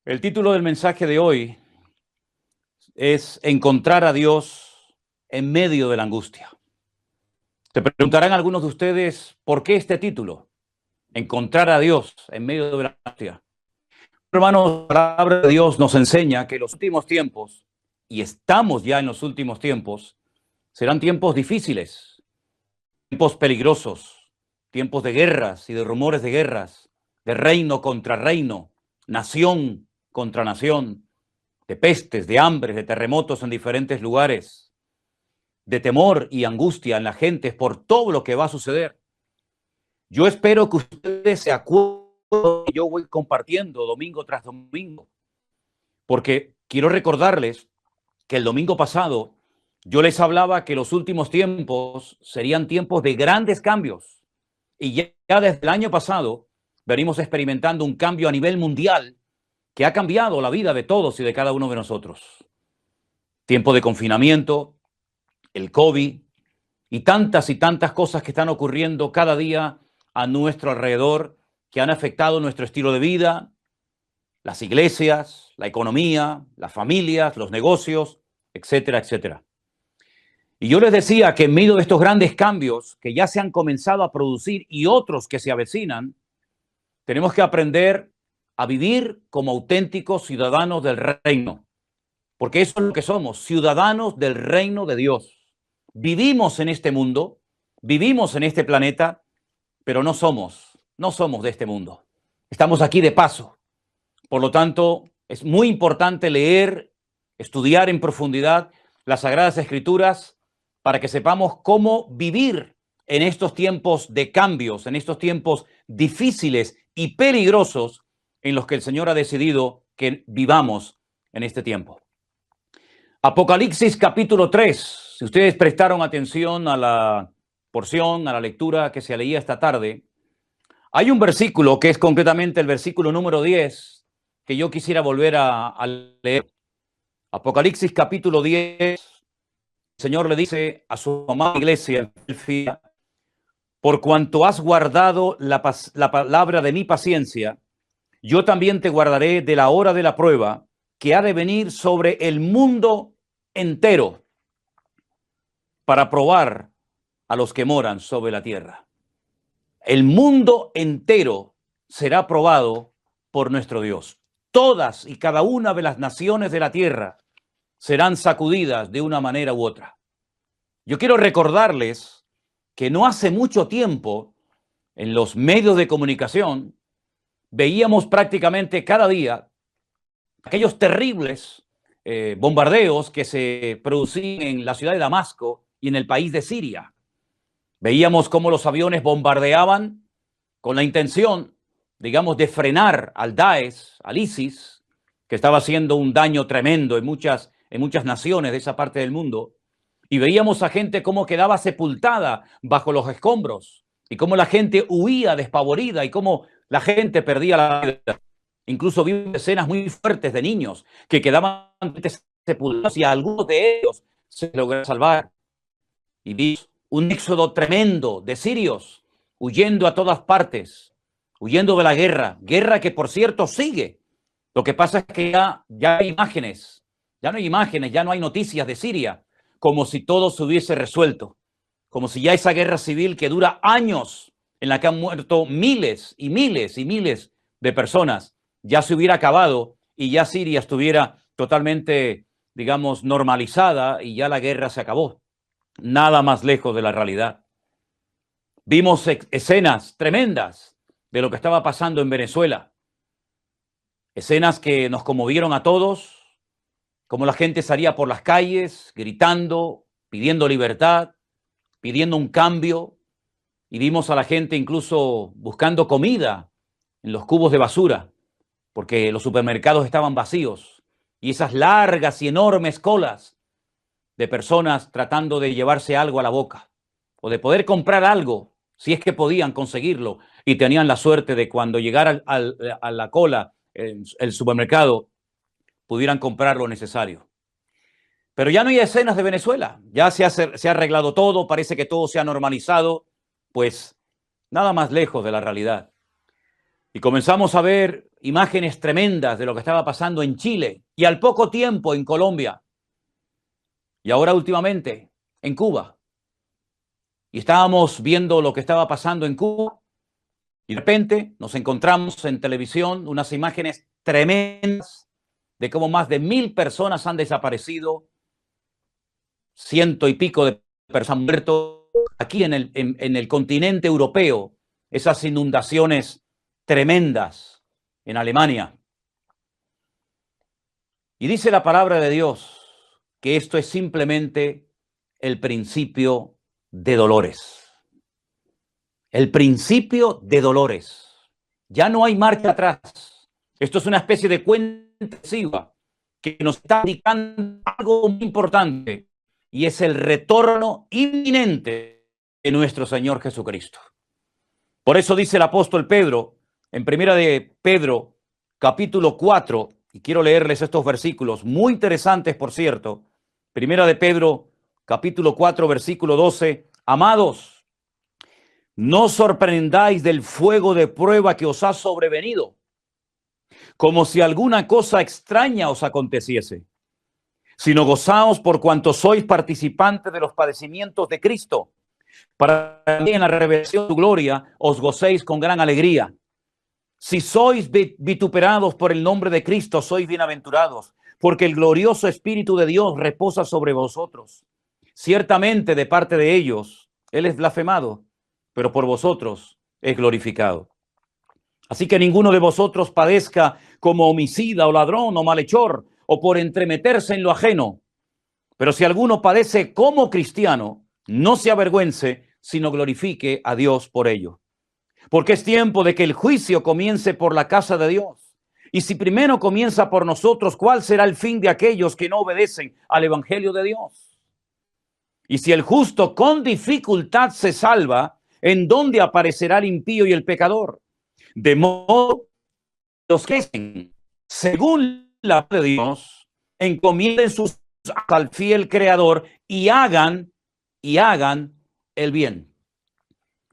El título del mensaje de hoy es Encontrar a Dios en medio de la angustia. Se preguntarán algunos de ustedes, ¿por qué este título? Encontrar a Dios en medio de la angustia. Hermanos, la palabra de Dios nos enseña que los últimos tiempos, y estamos ya en los últimos tiempos, serán tiempos difíciles, tiempos peligrosos, tiempos de guerras y de rumores de guerras, de reino contra reino, nación contra nación, de pestes, de hambres, de terremotos en diferentes lugares, de temor y angustia en la gente por todo lo que va a suceder. Yo espero que ustedes se acuerden que yo voy compartiendo domingo tras domingo, porque quiero recordarles que el domingo pasado yo les hablaba que los últimos tiempos serían tiempos de grandes cambios, y ya desde el año pasado venimos experimentando un cambio a nivel mundial que ha cambiado la vida de todos y de cada uno de nosotros. Tiempo de confinamiento, el COVID y tantas cosas que están ocurriendo cada día a nuestro alrededor que han afectado nuestro estilo de vida, las iglesias, la economía, las familias, los negocios, etcétera, etcétera. Y yo les decía que en medio de estos grandes cambios que ya se han comenzado a producir y otros que se avecinan, tenemos que aprender a vivir como auténticos ciudadanos del reino, porque eso es lo que somos, ciudadanos del reino de Dios. Vivimos en este mundo, vivimos en este planeta, pero no somos de este mundo. Estamos aquí de paso. Por lo tanto, es muy importante leer, estudiar en profundidad las Sagradas Escrituras para que sepamos cómo vivir en estos tiempos de cambios, en estos tiempos difíciles y peligrosos en los que el Señor ha decidido que vivamos en este tiempo. Apocalipsis capítulo 3. Si ustedes prestaron atención a la porción, a la lectura que se leía esta tarde, hay un versículo que es concretamente el versículo número 10 que yo quisiera volver a leer. Apocalipsis capítulo 10, el Señor le dice a su amada iglesia, por cuanto has guardado la palabra de mi paciencia, yo también te guardaré de la hora de la prueba que ha de venir sobre el mundo entero para probar a los que moran sobre la tierra. El mundo entero será probado por nuestro Dios. Todas y cada una de las naciones de la tierra serán sacudidas de una manera u otra. Yo quiero recordarles que no hace mucho tiempo en los medios de comunicación veíamos prácticamente cada día aquellos terribles bombardeos que se producían en la ciudad de Damasco y en el país de Siria. Veíamos cómo los aviones bombardeaban con la intención, digamos, de frenar al Daesh, al ISIS, que estaba haciendo un daño tremendo en muchas naciones de esa parte del mundo. Y veíamos a gente cómo quedaba sepultada bajo los escombros y cómo la gente huía despavorida y cómo la gente perdía la vida. Incluso vi escenas muy fuertes de niños que quedaban sepultados y algunos de ellos se lograron salvar. Y vi un éxodo tremendo de sirios huyendo a todas partes, huyendo de la guerra que por cierto sigue. Lo que pasa es que ya hay imágenes, ya no hay imágenes, ya no hay noticias de Siria, como si todo se hubiese resuelto, como si ya esa guerra civil que dura años, en la que han muerto miles y miles y miles de personas, ya se hubiera acabado y ya Siria estuviera totalmente, digamos, normalizada y ya la guerra se acabó. Nada más lejos de la realidad. Vimos escenas tremendas de lo que estaba pasando en Venezuela. Escenas que nos conmovieron a todos, como la gente salía por las calles gritando, pidiendo libertad, pidiendo un cambio, y vimos a la gente incluso buscando comida en los cubos de basura, porque los supermercados estaban vacíos, y esas largas y enormes colas de personas tratando de llevarse algo a la boca, o de poder comprar algo, si es que podían conseguirlo, y tenían la suerte de cuando llegara a la cola el supermercado, pudieran comprar lo necesario. Pero ya no hay escenas de Venezuela, ya se ha arreglado todo, parece que todo se ha normalizado, pues nada más lejos de la realidad. Y comenzamos a ver imágenes tremendas de lo que estaba pasando en Chile y al poco tiempo en Colombia. Y ahora últimamente en Cuba. Y estábamos viendo lo que estaba pasando en Cuba y de repente nos encontramos en televisión unas imágenes tremendas de cómo más de 1000 personas han desaparecido, 100 y pico de personas han muerto aquí en el continente europeo, esas inundaciones tremendas en Alemania. Y dice la palabra de Dios que esto es simplemente el principio de dolores. El principio de dolores. Ya no hay marcha atrás. Esto es una especie de cuenta regresiva que nos está indicando algo muy importante y es el retorno inminente de nuestro Señor Jesucristo. Por eso dice el apóstol Pedro en Primera de Pedro, capítulo 4, y quiero leerles estos versículos muy interesantes, por cierto. Primera de Pedro, capítulo 4, versículo 12. Amados, no os sorprendáis del fuego de prueba que os ha sobrevenido, como si alguna cosa extraña os aconteciese, sino gozaos por cuanto sois participantes de los padecimientos de Cristo, para que en la revelación de su gloria os gocéis con gran alegría. Si sois vituperados por el nombre de Cristo, sois bienaventurados, porque el glorioso Espíritu de Dios reposa sobre vosotros. Ciertamente de parte de ellos, Él es blasfemado, pero por vosotros es glorificado. Así que ninguno de vosotros padezca como homicida o ladrón o malhechor, o por entremeterse en lo ajeno. Pero si alguno padece como cristiano, no se avergüence, sino glorifique a Dios por ello. Porque es tiempo de que el juicio comience por la casa de Dios. Y si primero comienza por nosotros, ¿cuál será el fin de aquellos que no obedecen al evangelio de Dios? Y si el justo con dificultad se salva, ¿en dónde aparecerá el impío y el pecador? De modo que los que hacen según la palabra de Dios, encomienden sus al fiel Creador y hagan el bien.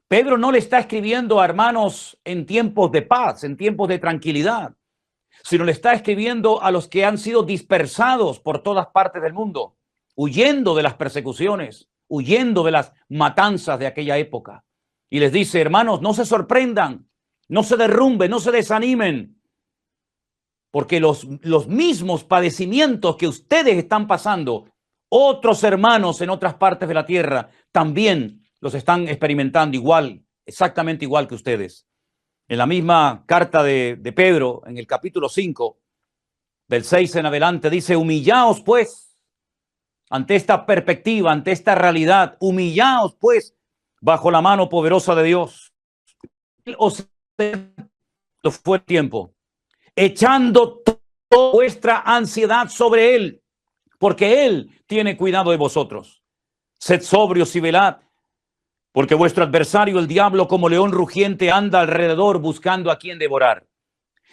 Pedro no le está escribiendo a hermanos en tiempos de paz, en tiempos de tranquilidad, sino le está escribiendo a los que han sido dispersados por todas partes del mundo, huyendo de las persecuciones, huyendo de las matanzas de aquella época. Y les dice, hermanos, no se sorprendan, no se derrumben, no se desanimen, porque los mismos padecimientos que ustedes están pasando, otros hermanos en otras partes de la tierra también los están experimentando igual, exactamente igual que ustedes. En la misma carta de Pedro, en el capítulo 5, del 6 en adelante, dice, humillaos pues ante esta perspectiva, ante esta realidad, humillaos pues bajo la mano poderosa de Dios. Os fue el tiempo, echando toda vuestra ansiedad sobre Él, porque Él tiene cuidado de vosotros. Sed sobrios y velad, porque vuestro adversario, el diablo, como león rugiente, anda alrededor buscando a quien devorar,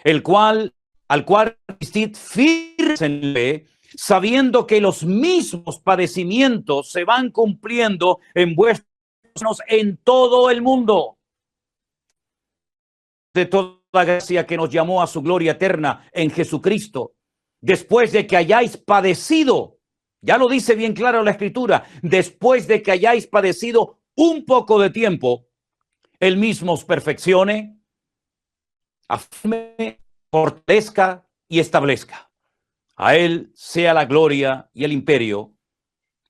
al cual resistid firmemente, sabiendo que los mismos padecimientos se van cumpliendo en vuestros en todo el mundo. De toda gracia que nos llamó a su gloria eterna en Jesucristo, después de que hayáis padecido, ya lo dice bien claro la Escritura, después de que hayáis padecido un poco de tiempo, Él mismo os perfeccione, afirme, fortalezca y establezca. A Él sea la gloria y el imperio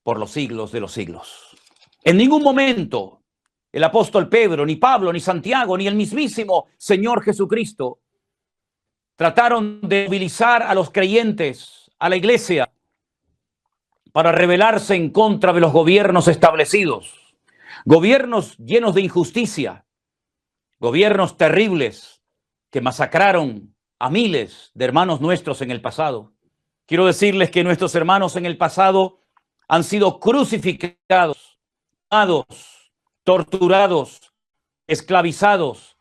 por los siglos de los siglos. En ningún momento el apóstol Pedro, ni Pablo, ni Santiago, ni el mismísimo Señor Jesucristo trataron de movilizar a los creyentes, a la iglesia, para rebelarse en contra de los gobiernos establecidos. Gobiernos llenos de injusticia, gobiernos terribles que masacraron a miles de hermanos nuestros en el pasado. Quiero decirles que nuestros hermanos en el pasado han sido crucificados, torturados, esclavizados,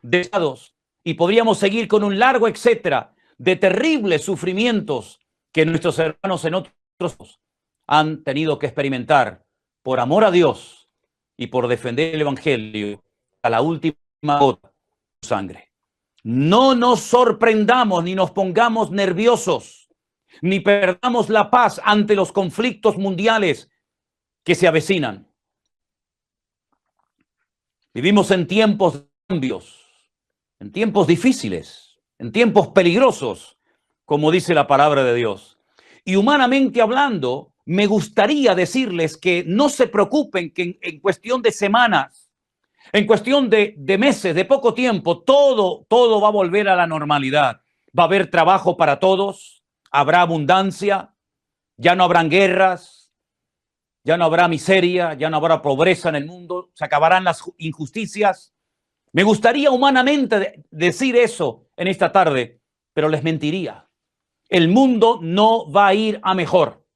dejados, y podríamos seguir con un largo etcétera de terribles sufrimientos que nuestros hermanos en otros han tenido que experimentar por amor a Dios y por defender el evangelio a la última gota de sangre. No nos sorprendamos ni nos pongamos nerviosos, ni perdamos la paz ante los conflictos mundiales que se avecinan. Vivimos en tiempos de cambios, en tiempos difíciles, en tiempos peligrosos, como dice la palabra de Dios. Y humanamente hablando, me gustaría decirles que no se preocupen que en cuestión de semanas, en cuestión de meses, de poco tiempo, todo va a volver a la normalidad. Va a haber trabajo para todos, habrá abundancia, ya no habrán guerras, ya no habrá miseria, ya no habrá pobreza en el mundo, se acabarán las injusticias. Me gustaría humanamente decir eso en esta tarde, pero les mentiría. El mundo no va a ir a mejor.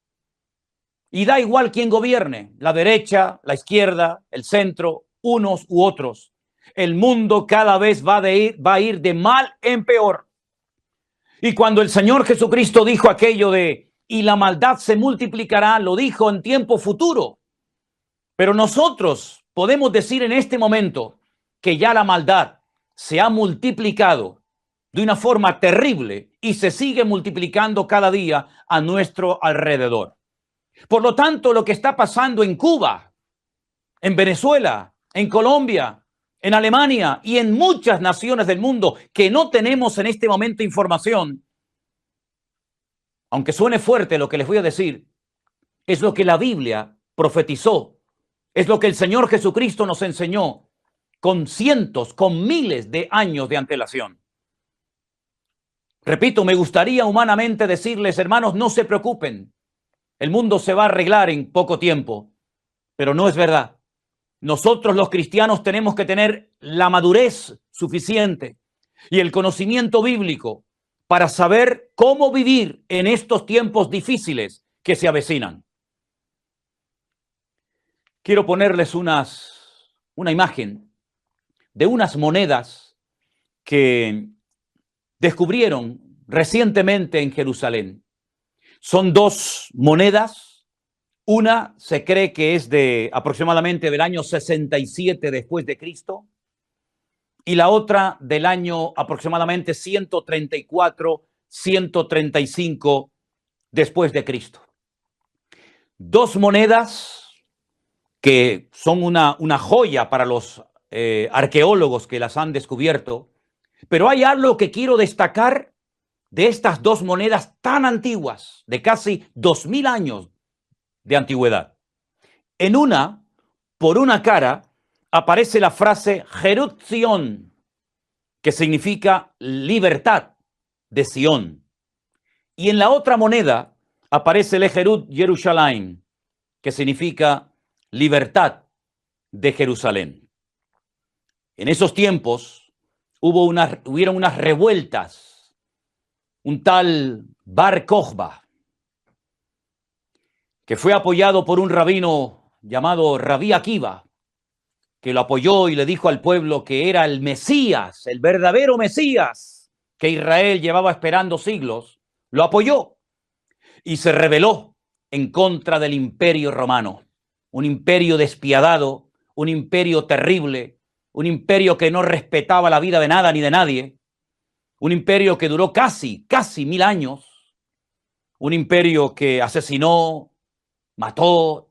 Y da igual quién gobierne, la derecha, la izquierda, el centro, unos u otros. El mundo cada vez va a ir de mal en peor. Y cuando el Señor Jesucristo dijo aquello de y la maldad se multiplicará, lo dijo en tiempo futuro. Pero nosotros podemos decir en este momento que ya la maldad se ha multiplicado de una forma terrible y se sigue multiplicando cada día a nuestro alrededor. Por lo tanto, lo que está pasando en Cuba, en Venezuela, en Colombia, en Alemania y en muchas naciones del mundo que no tenemos en este momento información, aunque suene fuerte lo que les voy a decir, es lo que la Biblia profetizó, es lo que el Señor Jesucristo nos enseñó con cientos, con miles de años de antelación. Repito, me gustaría humanamente decirles, hermanos, no se preocupen. El mundo se va a arreglar en poco tiempo, pero no es verdad. Nosotros los cristianos tenemos que tener la madurez suficiente y el conocimiento bíblico para saber cómo vivir en estos tiempos difíciles que se avecinan. Quiero ponerles una imagen de unas monedas que descubrieron recientemente en Jerusalén. Son dos monedas. Una se cree que es de aproximadamente del año 67 después de Cristo y la otra del año aproximadamente 134, 135 después de Cristo. Dos monedas que son una joya para los arqueólogos que las han descubierto, pero hay algo que quiero destacar de estas dos monedas tan antiguas, de casi 2000 años de antigüedad. En una, por una cara, aparece la frase Jerut Zion, que significa libertad de Sion. Y en la otra moneda aparece el Jerut Jerusalén, que significa libertad de Jerusalén. En esos tiempos hubieron unas revueltas. Un tal Bar Kokhba, que fue apoyado por un rabino llamado Rabí Akiva, que lo apoyó y le dijo al pueblo que era el Mesías, el verdadero Mesías, que Israel llevaba esperando siglos, lo apoyó y se rebeló en contra del imperio romano, un imperio despiadado, un imperio terrible, un imperio que no respetaba la vida de nada ni de nadie, un imperio que duró casi 1000 años, un imperio que asesinó, mató,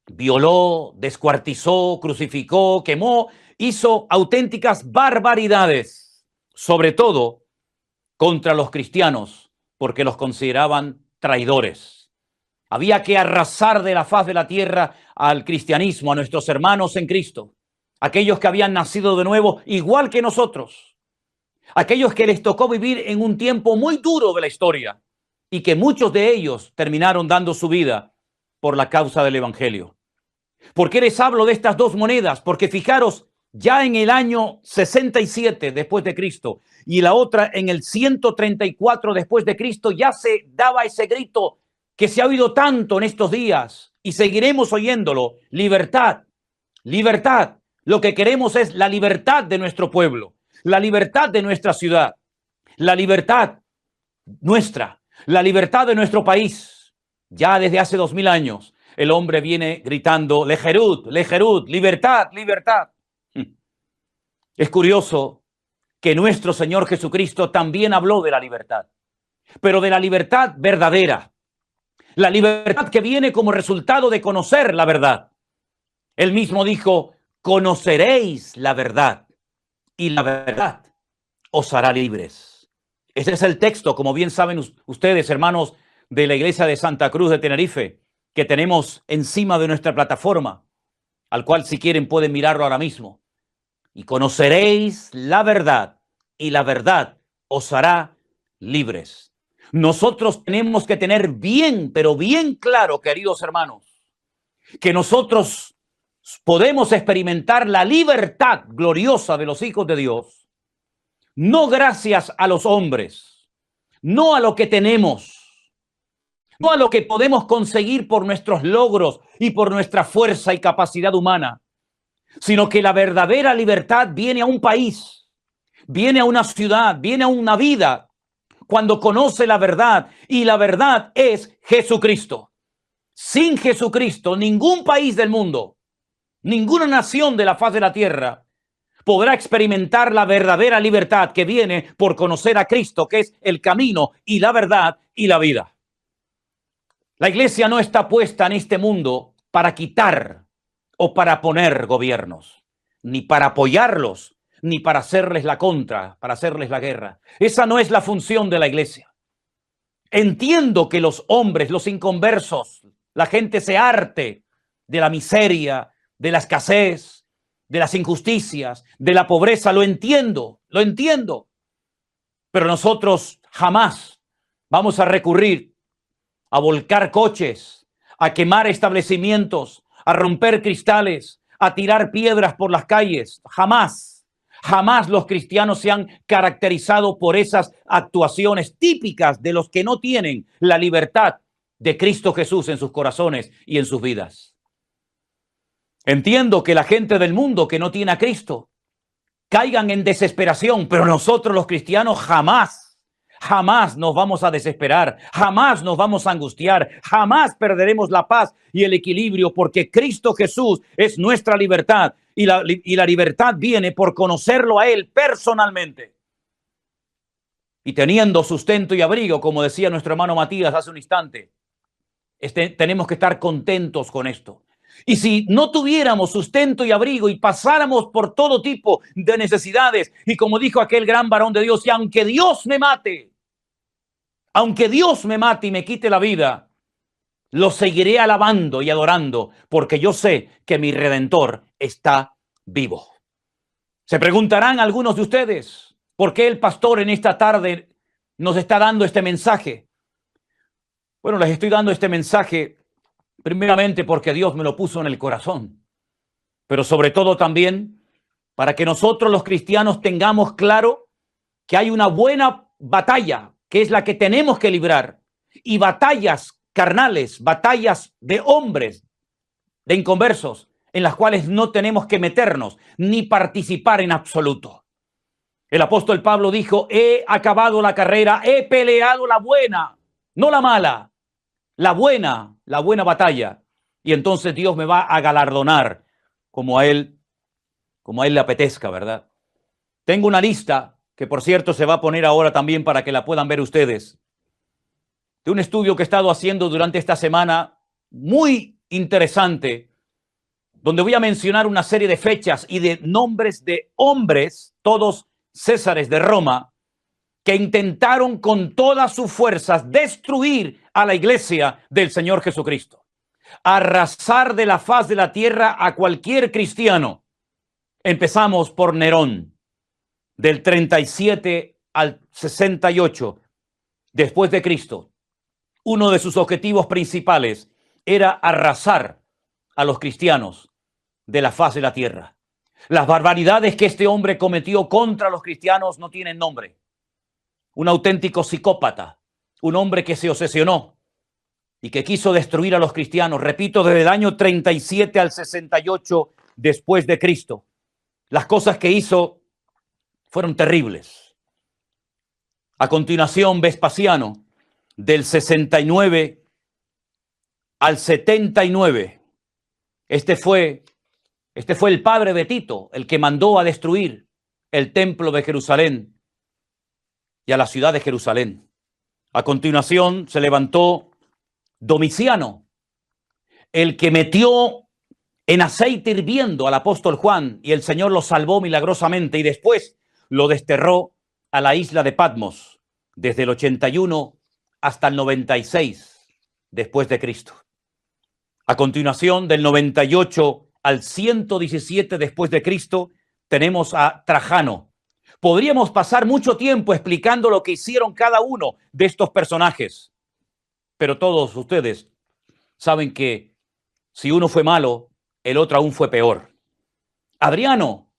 violó, descuartizó, crucificó, quemó, hizo auténticas barbaridades, sobre todo contra los cristianos, porque los consideraban traidores. Había que arrasar de la faz de la tierra al cristianismo, a nuestros hermanos en Cristo, aquellos que habían nacido de nuevo igual que nosotros, aquellos que les tocó vivir en un tiempo muy duro de la historia y que muchos de ellos terminaron dando su vida por la causa del evangelio. ¿Por qué les hablo de estas dos monedas? Porque fijaros, ya en el año 67 después de Cristo y la otra en el 134 después de Cristo ya se daba ese grito que se ha oído tanto en estos días y seguiremos oyéndolo: libertad, libertad. Lo que queremos es la libertad de nuestro pueblo, la libertad de nuestra ciudad, la libertad nuestra, la libertad de nuestro país. Ya desde hace 2000 años el hombre viene gritando lejerut, lejerut, libertad, libertad. Es curioso que nuestro Señor Jesucristo también habló de la libertad, pero de la libertad verdadera, la libertad que viene como resultado de conocer la verdad. Él mismo dijo, conoceréis la verdad y la verdad os hará libres. Ese es el texto, como bien saben ustedes, hermanos de la iglesia de Santa Cruz de Tenerife, que tenemos encima de nuestra plataforma, al cual si quieren pueden mirarlo ahora mismo. Y conoceréis la verdad y la verdad os hará libres. Nosotros tenemos que tener bien, pero bien claro, queridos hermanos, que nosotros podemos experimentar la libertad gloriosa de los hijos de Dios, no gracias a los hombres, no a lo que tenemos, no a lo que podemos conseguir por nuestros logros y por nuestra fuerza y capacidad humana, sino que la verdadera libertad viene a un país, viene a una ciudad, viene a una vida, cuando conoce la verdad, y la verdad es Jesucristo. Sin Jesucristo, ningún país del mundo, ninguna nación de la faz de la tierra podrá experimentar la verdadera libertad que viene por conocer a Cristo, que es el camino y la verdad y la vida. La iglesia no está puesta en este mundo para quitar o para poner gobiernos, ni para apoyarlos, ni para hacerles la contra, para hacerles la guerra. Esa no es la función de la iglesia. Entiendo que los hombres, los inconversos, la gente se harte de la miseria, de la escasez, de las injusticias, de la pobreza. Lo entiendo. Pero nosotros jamás vamos a recurrir a volcar coches, a quemar establecimientos, a romper cristales, a tirar piedras por las calles. Jamás los cristianos se han caracterizado por esas actuaciones típicas de los que no tienen la libertad de Cristo Jesús en sus corazones y en sus vidas. Entiendo que la gente del mundo que no tiene a Cristo caigan en desesperación, pero nosotros los cristianos jamás nos vamos a desesperar, jamás nos vamos a angustiar, jamás perderemos la paz y el equilibrio, porque Cristo Jesús es nuestra libertad, y la libertad viene por conocerlo a Él personalmente. Y teniendo sustento y abrigo, como decía nuestro hermano Matías hace un instante, tenemos que estar contentos con esto. Y si no tuviéramos sustento y abrigo y pasáramos por todo tipo de necesidades, y como dijo aquel gran varón de Dios, y aunque Dios me mate y me quite la vida, lo seguiré alabando y adorando, porque yo sé que mi Redentor está vivo. Se preguntarán algunos de ustedes, ¿por qué el pastor en esta tarde nos está dando este mensaje? Bueno, les estoy dando este mensaje primeramente porque Dios me lo puso en el corazón, pero sobre todo también para que nosotros los cristianos tengamos claro que hay una buena batalla, que es la que tenemos que librar, y batallas carnales, batallas de hombres, de inconversos, en las cuales no tenemos que meternos ni participar en absoluto. El apóstol Pablo dijo, he acabado la carrera, he peleado la buena, no la mala, la buena batalla. Y entonces Dios me va a galardonar como a él le apetezca, ¿verdad? Tengo una lista que, por cierto, se va a poner ahora también para que la puedan ver ustedes, de un estudio que he estado haciendo durante esta semana, muy interesante, donde voy a mencionar una serie de fechas y de nombres de hombres, todos césares de Roma, que intentaron con todas sus fuerzas destruir a la iglesia del Señor Jesucristo, arrasar de la faz de la tierra a cualquier cristiano. Empezamos por Nerón, del 37 al 68 después de Cristo. Uno de sus objetivos principales era arrasar a los cristianos de la faz de la tierra. Las barbaridades que este hombre cometió contra los cristianos no tienen nombre. Un auténtico psicópata, un hombre que se obsesionó y que quiso destruir a los cristianos, repito, desde el año 37 al 68 después de Cristo. Las cosas que hizo fueron terribles. A continuación, Vespasiano, del 69 al 79. Este fue el padre de Tito, el que mandó a destruir el templo de Jerusalén y a la ciudad de Jerusalén. A continuación se levantó Domiciano, el que metió en aceite hirviendo al apóstol Juan, y el Señor lo salvó milagrosamente, y después lo desterró a la isla de Patmos desde el 81 hasta el 96 después de Cristo. A continuación, del 98 al 117 después de Cristo, tenemos a Trajano. Podríamos pasar mucho tiempo explicando lo que hicieron cada uno de estos personajes, pero todos ustedes saben que si uno fue malo, el otro aún fue peor. Adriano,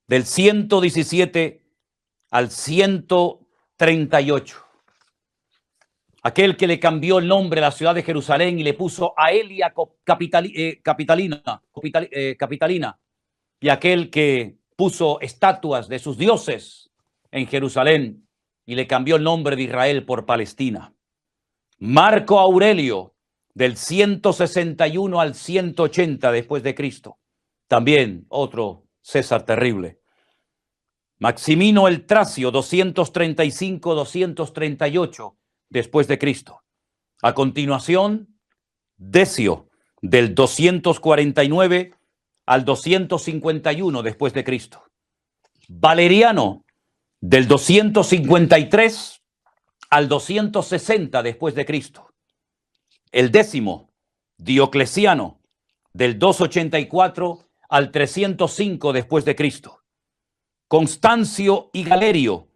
del 117 al 138. Aquel que le cambió el nombre a la ciudad de Jerusalén y le puso Aelia Capitalina, y aquel que puso estatuas de sus dioses en Jerusalén y le cambió el nombre de Israel por Palestina. Marco Aurelio, del 161 al 180 después de Cristo, también otro César terrible. Maximino el Tracio, 235-238 después de Cristo. A continuación, Decio, del 249 al 251 después de Cristo. Valeriano, del 253 al 260 después de Cristo. El 10º, Diocleciano, del 284 al 305 después de Cristo. Constancio y Galerio,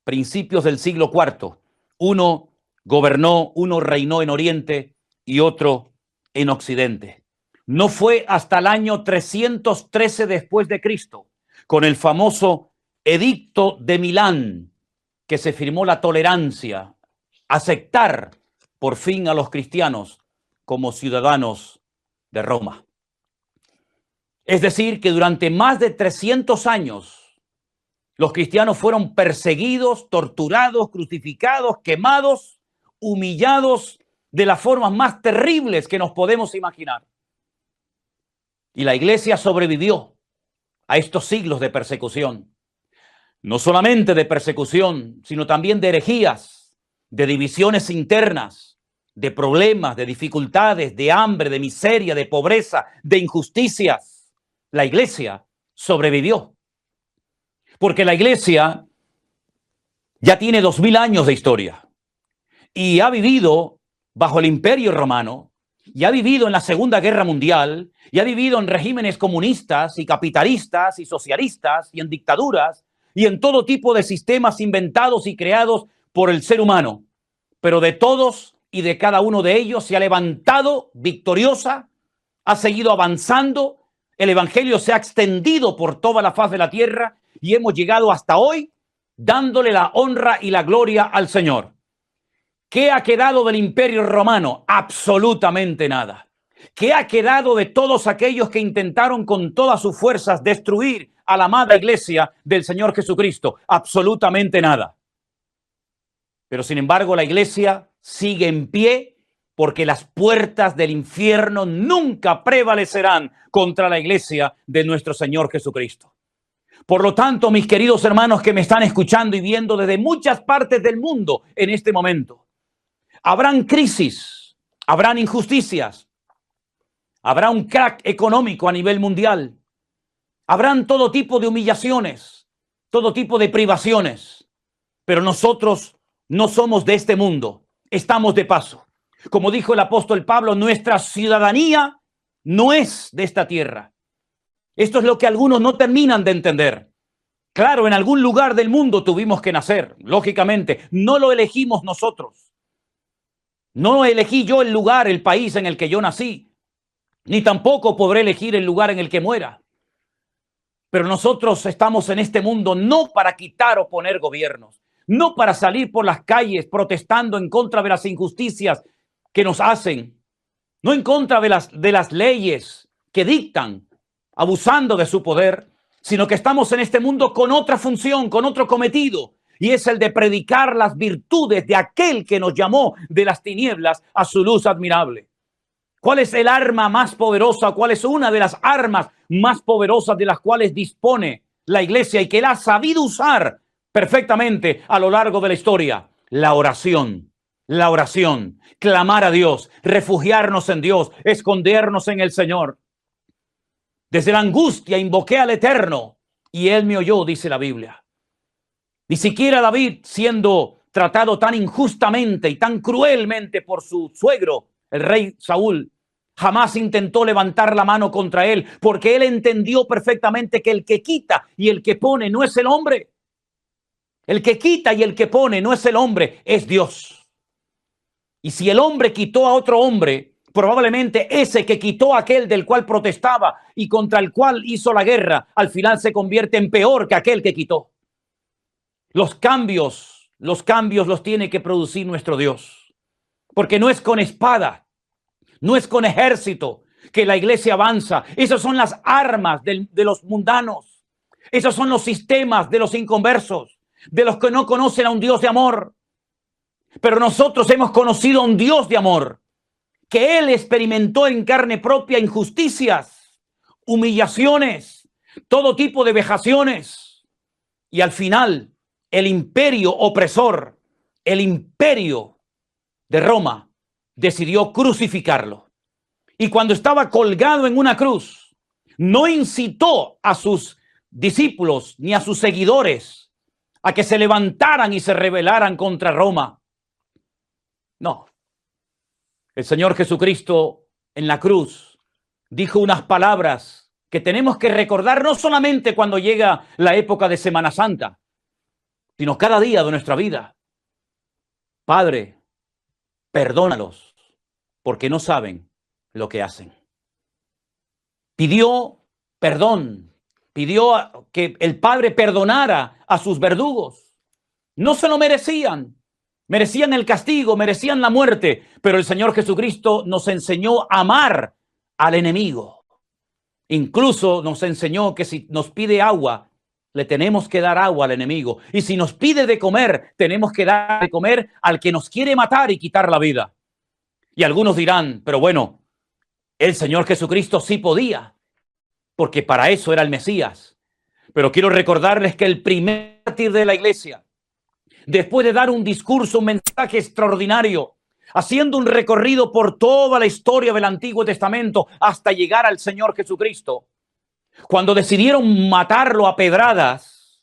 principios del siglo IV. Uno gobernó, uno reinó en Oriente y otro en Occidente. No fue hasta el año 313 después de Cristo, con el famoso Edicto de Milán, que se firmó la tolerancia, aceptar por fin a los cristianos como ciudadanos de Roma. Es decir, que durante más de 300 años los cristianos fueron perseguidos, torturados, crucificados, quemados, humillados de las formas más terribles que nos podemos imaginar. Y la iglesia sobrevivió a estos siglos de persecución. No solamente de persecución, sino también de herejías, de divisiones internas, de problemas, de dificultades, de hambre, de miseria, de pobreza, de injusticias. La iglesia sobrevivió. Porque la iglesia ya tiene 2000 años de historia y ha vivido bajo el Imperio Romano, y ha vivido en la Segunda Guerra Mundial, y ha vivido en regímenes comunistas y capitalistas y socialistas y en dictaduras y en todo tipo de sistemas inventados y creados por el ser humano. Pero de todos y de cada uno de ellos se ha levantado victoriosa, ha seguido avanzando, el evangelio se ha extendido por toda la faz de la tierra y hemos llegado hasta hoy dándole la honra y la gloria al Señor. ¿Qué ha quedado del Imperio Romano? Absolutamente nada. ¿Qué ha quedado de todos aquellos que intentaron con todas sus fuerzas destruir a la amada iglesia del Señor Jesucristo? Absolutamente nada. Pero sin embargo la iglesia sigue en pie porque las puertas del infierno nunca prevalecerán contra la iglesia de nuestro Señor Jesucristo. Por lo tanto, mis queridos hermanos que me están escuchando y viendo desde muchas partes del mundo en este momento, habrán crisis, habrán injusticias, habrá un crack económico a nivel mundial, habrán todo tipo de humillaciones, todo tipo de privaciones, pero nosotros no somos de este mundo, estamos de paso. Como dijo el apóstol Pablo, nuestra ciudadanía no es de esta tierra. Esto es lo que algunos no terminan de entender. Claro, en algún lugar del mundo tuvimos que nacer, lógicamente, no lo elegimos nosotros. No elegí yo el lugar, el país en el que yo nací, ni tampoco podré elegir el lugar en el que muera. Pero nosotros estamos en este mundo no para quitar o poner gobiernos, no para salir por las calles protestando en contra de las injusticias que nos hacen, no en contra de las leyes que dictan, abusando de su poder, sino que estamos en este mundo con otra función, con otro cometido, y es el de predicar las virtudes de aquel que nos llamó de las tinieblas a su luz admirable. ¿Cuál es el arma más poderosa? ¿Cuál es una de las armas más poderosas de las cuales dispone la iglesia y que la ha sabido usar perfectamente a lo largo de la historia? La oración. La oración, clamar a Dios, refugiarnos en Dios, escondernos en el Señor. Desde la angustia invoqué al Eterno y Él me oyó, dice la Biblia. Ni siquiera David, siendo tratado tan injustamente y tan cruelmente por su suegro, el rey Saúl, jamás intentó levantar la mano contra él, porque él entendió perfectamente que el que quita y el que pone no es el hombre. El que quita y el que pone no es el hombre, es Dios. Y si el hombre quitó a otro hombre, probablemente ese que quitó a aquel del cual protestaba y contra el cual hizo la guerra, al final se convierte en peor que aquel que quitó. Los cambios los tiene que producir nuestro Dios. Porque no es con espada, no es con ejército que la iglesia avanza. Esas son las armas de los mundanos. Esos son los sistemas de los inconversos, de los que no conocen a un Dios de amor. Pero nosotros hemos conocido a un Dios de amor, que Él experimentó en carne propia injusticias, humillaciones, todo tipo de vejaciones. Y al final, el imperio opresor, el imperio de Roma, decidió crucificarlo. Y cuando estaba colgado en una cruz, no incitó a sus discípulos ni a sus seguidores a que se levantaran y se rebelaran contra Roma. No. El Señor Jesucristo en la cruz dijo unas palabras que tenemos que recordar no solamente cuando llega la época de Semana Santa, sino cada día de nuestra vida. Padre, perdónalos, porque no saben lo que hacen. Pidió perdón, pidió que el Padre perdonara a sus verdugos. No se lo merecían. Merecían el castigo, merecían la muerte, pero el Señor Jesucristo nos enseñó a amar al enemigo. Incluso nos enseñó que si nos pide agua, le tenemos que dar agua al enemigo. Y si nos pide de comer, tenemos que dar de comer al que nos quiere matar y quitar la vida. Y algunos dirán, pero bueno, el Señor Jesucristo sí podía, porque para eso era el Mesías. Pero quiero recordarles que el primer mártir de la iglesia, después de dar un discurso, un mensaje extraordinario, haciendo un recorrido por toda la historia del Antiguo Testamento hasta llegar al Señor Jesucristo, cuando decidieron matarlo a pedradas,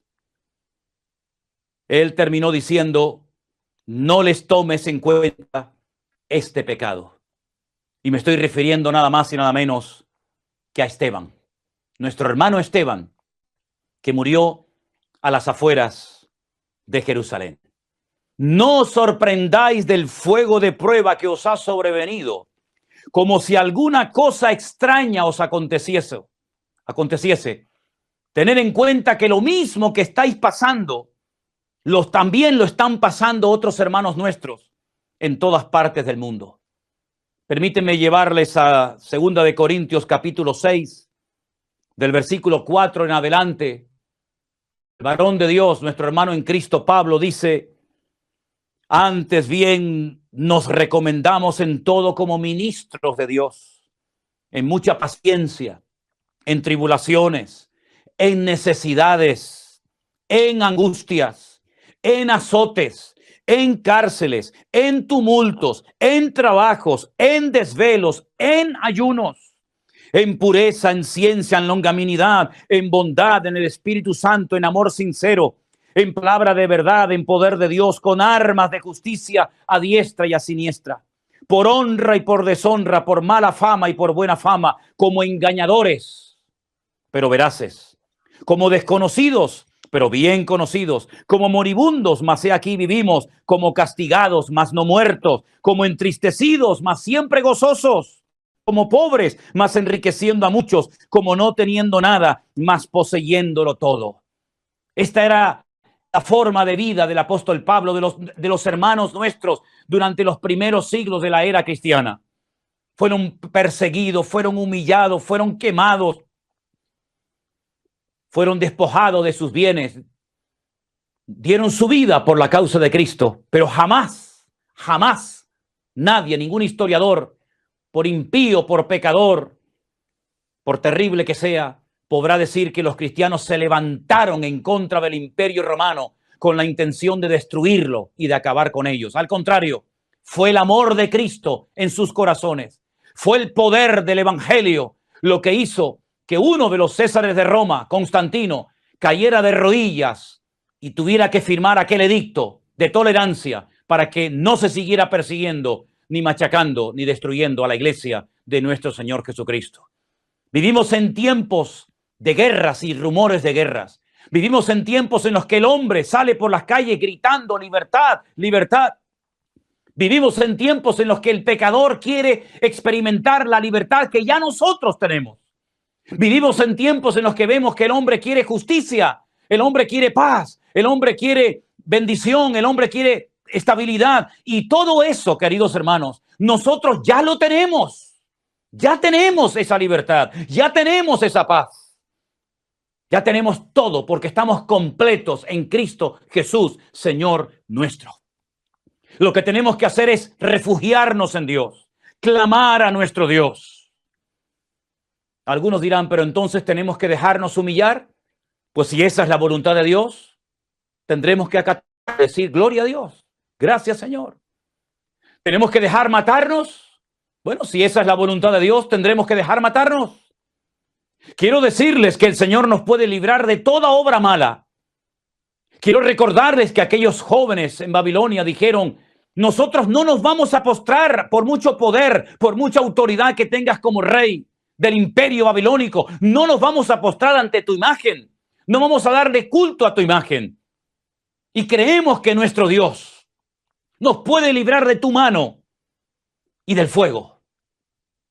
él terminó diciendo, no les tomes en cuenta este pecado. Y me estoy refiriendo nada más y nada menos que a Esteban, nuestro hermano Esteban, que murió a las afueras de Jerusalén. No os sorprendáis del fuego de prueba que os ha sobrevenido, como si alguna cosa extraña os aconteciese. Tener en cuenta que lo mismo que estáis pasando, también lo están pasando otros hermanos nuestros en todas partes del mundo. Permítanme llevarles a 2 de Corintios capítulo 6, del versículo 4 en adelante. El varón de Dios, nuestro hermano en Cristo Pablo, dice: antes bien nos recomendamos en todo como ministros de Dios, en mucha paciencia, en tribulaciones, en necesidades, en angustias, en azotes, en cárceles, en tumultos, en trabajos, en desvelos, en ayunos, en pureza, en ciencia, en longanimidad, en bondad, en el Espíritu Santo, en amor sincero, en palabra de verdad, en poder de Dios, con armas de justicia a diestra y a siniestra, por honra y por deshonra, por mala fama y por buena fama, como engañadores, pero veraces, como desconocidos, pero bien conocidos, como moribundos, mas he aquí vivimos, como castigados, mas no muertos, como entristecidos, mas siempre gozosos, como pobres, mas enriqueciendo a muchos, como no teniendo nada, mas poseyéndolo todo. Esta era la forma de vida del apóstol Pablo, de los hermanos nuestros durante los primeros siglos de la era cristiana. Fueron perseguidos, fueron humillados, fueron quemados, fueron despojados de sus bienes, dieron su vida por la causa de Cristo, pero jamás nadie, ningún historiador por impío, por pecador, por terrible que sea, podrá decir que los cristianos se levantaron en contra del Imperio Romano con la intención de destruirlo y de acabar con ellos. Al contrario, fue el amor de Cristo en sus corazones. Fue el poder del Evangelio lo que hizo que uno de los Césares de Roma, Constantino, cayera de rodillas y tuviera que firmar aquel edicto de tolerancia para que no se siguiera persiguiendo, ni machacando, ni destruyendo a la iglesia de nuestro Señor Jesucristo. Vivimos en tiempos de guerras y rumores de guerras. Vivimos en tiempos en los que el hombre sale por las calles gritando libertad, libertad. Vivimos en tiempos en los que el pecador quiere experimentar la libertad que ya nosotros tenemos. Vivimos en tiempos en los que vemos que el hombre quiere justicia, el hombre quiere paz, el hombre quiere bendición, el hombre quiere estabilidad. Y todo eso, queridos hermanos, nosotros ya lo tenemos. Ya tenemos esa libertad, ya tenemos esa paz. Ya tenemos todo porque estamos completos en Cristo Jesús, Señor nuestro. Lo que tenemos que hacer es refugiarnos en Dios, clamar a nuestro Dios. Algunos dirán, pero entonces tenemos que dejarnos humillar. Pues si esa es la voluntad de Dios, tendremos que acatar, decir gloria a Dios, gracias Señor. Tenemos que dejar matarnos. Bueno, si esa es la voluntad de Dios, tendremos que dejar matarnos. Quiero decirles que el Señor nos puede librar de toda obra mala. Quiero recordarles que aquellos jóvenes en Babilonia dijeron, nosotros no nos vamos a postrar por mucho poder, por mucha autoridad que tengas como rey del imperio babilónico. No nos vamos a postrar ante tu imagen. No vamos a darle culto a tu imagen. Y creemos que nuestro Dios nos puede librar de tu mano y del fuego.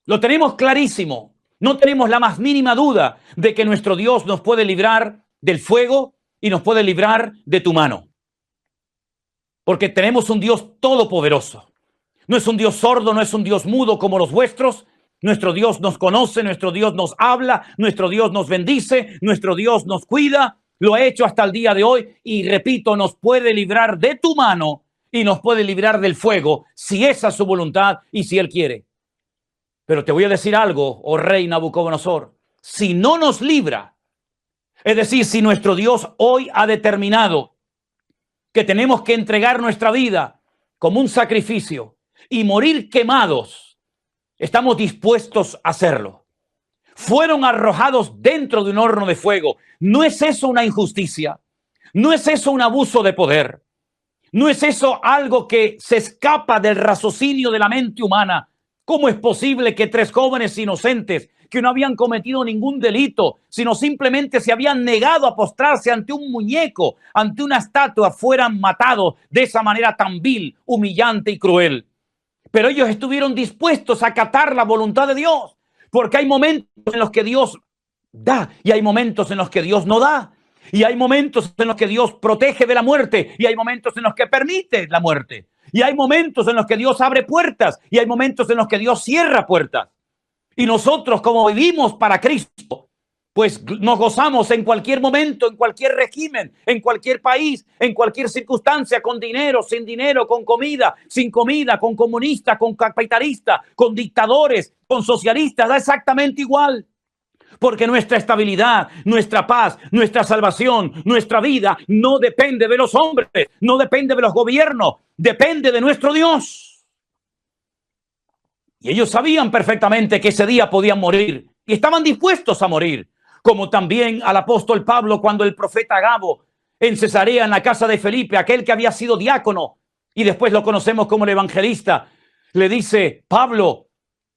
Lo tenemos clarísimo. No tenemos la más mínima duda de que nuestro Dios nos puede librar del fuego y nos puede librar de tu mano. Porque tenemos un Dios todopoderoso. No es un Dios sordo, no es un Dios mudo como los vuestros. Nuestro Dios nos conoce, nuestro Dios nos habla, nuestro Dios nos bendice, nuestro Dios nos cuida. Lo ha hecho hasta el día de hoy y, repito, nos puede librar de tu mano y nos puede librar del fuego si esa es su voluntad y si Él quiere. Pero te voy a decir algo, oh rey Nabucodonosor, si no nos libra, es decir, si nuestro Dios hoy ha determinado que tenemos que entregar nuestra vida como un sacrificio y morir quemados, estamos dispuestos a hacerlo. Fueron arrojados dentro de un horno de fuego. ¿No es eso una injusticia? ¿No es eso un abuso de poder? ¿No es eso algo que se escapa del raciocinio de la mente humana? ¿Cómo es posible que 3 jóvenes inocentes que no habían cometido ningún delito, sino simplemente se habían negado a postrarse ante un muñeco, ante una estatua, fueran matados de esa manera tan vil, humillante y cruel? Pero ellos estuvieron dispuestos a acatar la voluntad de Dios, porque hay momentos en los que Dios da y hay momentos en los que Dios no da. Y hay momentos en los que Dios protege de la muerte y hay momentos en los que permite la muerte. Y hay momentos en los que Dios abre puertas y hay momentos en los que Dios cierra puertas. Y nosotros, como vivimos para Cristo, pues nos gozamos en cualquier momento, en cualquier régimen, en cualquier país, en cualquier circunstancia, con dinero, sin dinero, con comida, sin comida, con comunistas, con capitalistas, con dictadores, con socialistas, da exactamente igual. Porque nuestra estabilidad, nuestra paz, nuestra salvación, nuestra vida no depende de los hombres, no depende de los gobiernos, depende de nuestro Dios. Y ellos sabían perfectamente que ese día podían morir y estaban dispuestos a morir. Como también al apóstol Pablo cuando el profeta Agabo en Cesarea, en la casa de Felipe, aquel que había sido diácono y después lo conocemos como el evangelista, le dice, Pablo,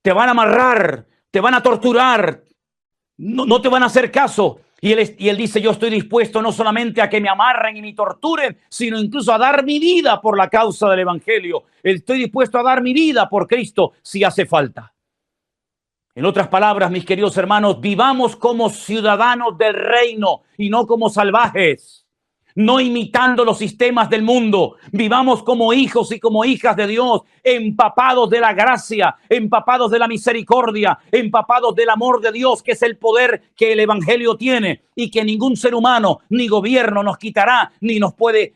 te van a amarrar, te van a torturar, no te van a hacer caso. Y él dice, yo estoy dispuesto no solamente a que me amarren y me torturen, sino incluso a dar mi vida por la causa del evangelio. Estoy dispuesto a dar mi vida por Cristo si hace falta. En otras palabras, mis queridos hermanos, vivamos como ciudadanos del reino y no como salvajes. No imitando los sistemas del mundo. Vivamos como hijos y como hijas de Dios, empapados de la gracia, empapados de la misericordia, empapados del amor de Dios, que es el poder que el evangelio tiene y que ningún ser humano ni gobierno nos quitará ni nos puede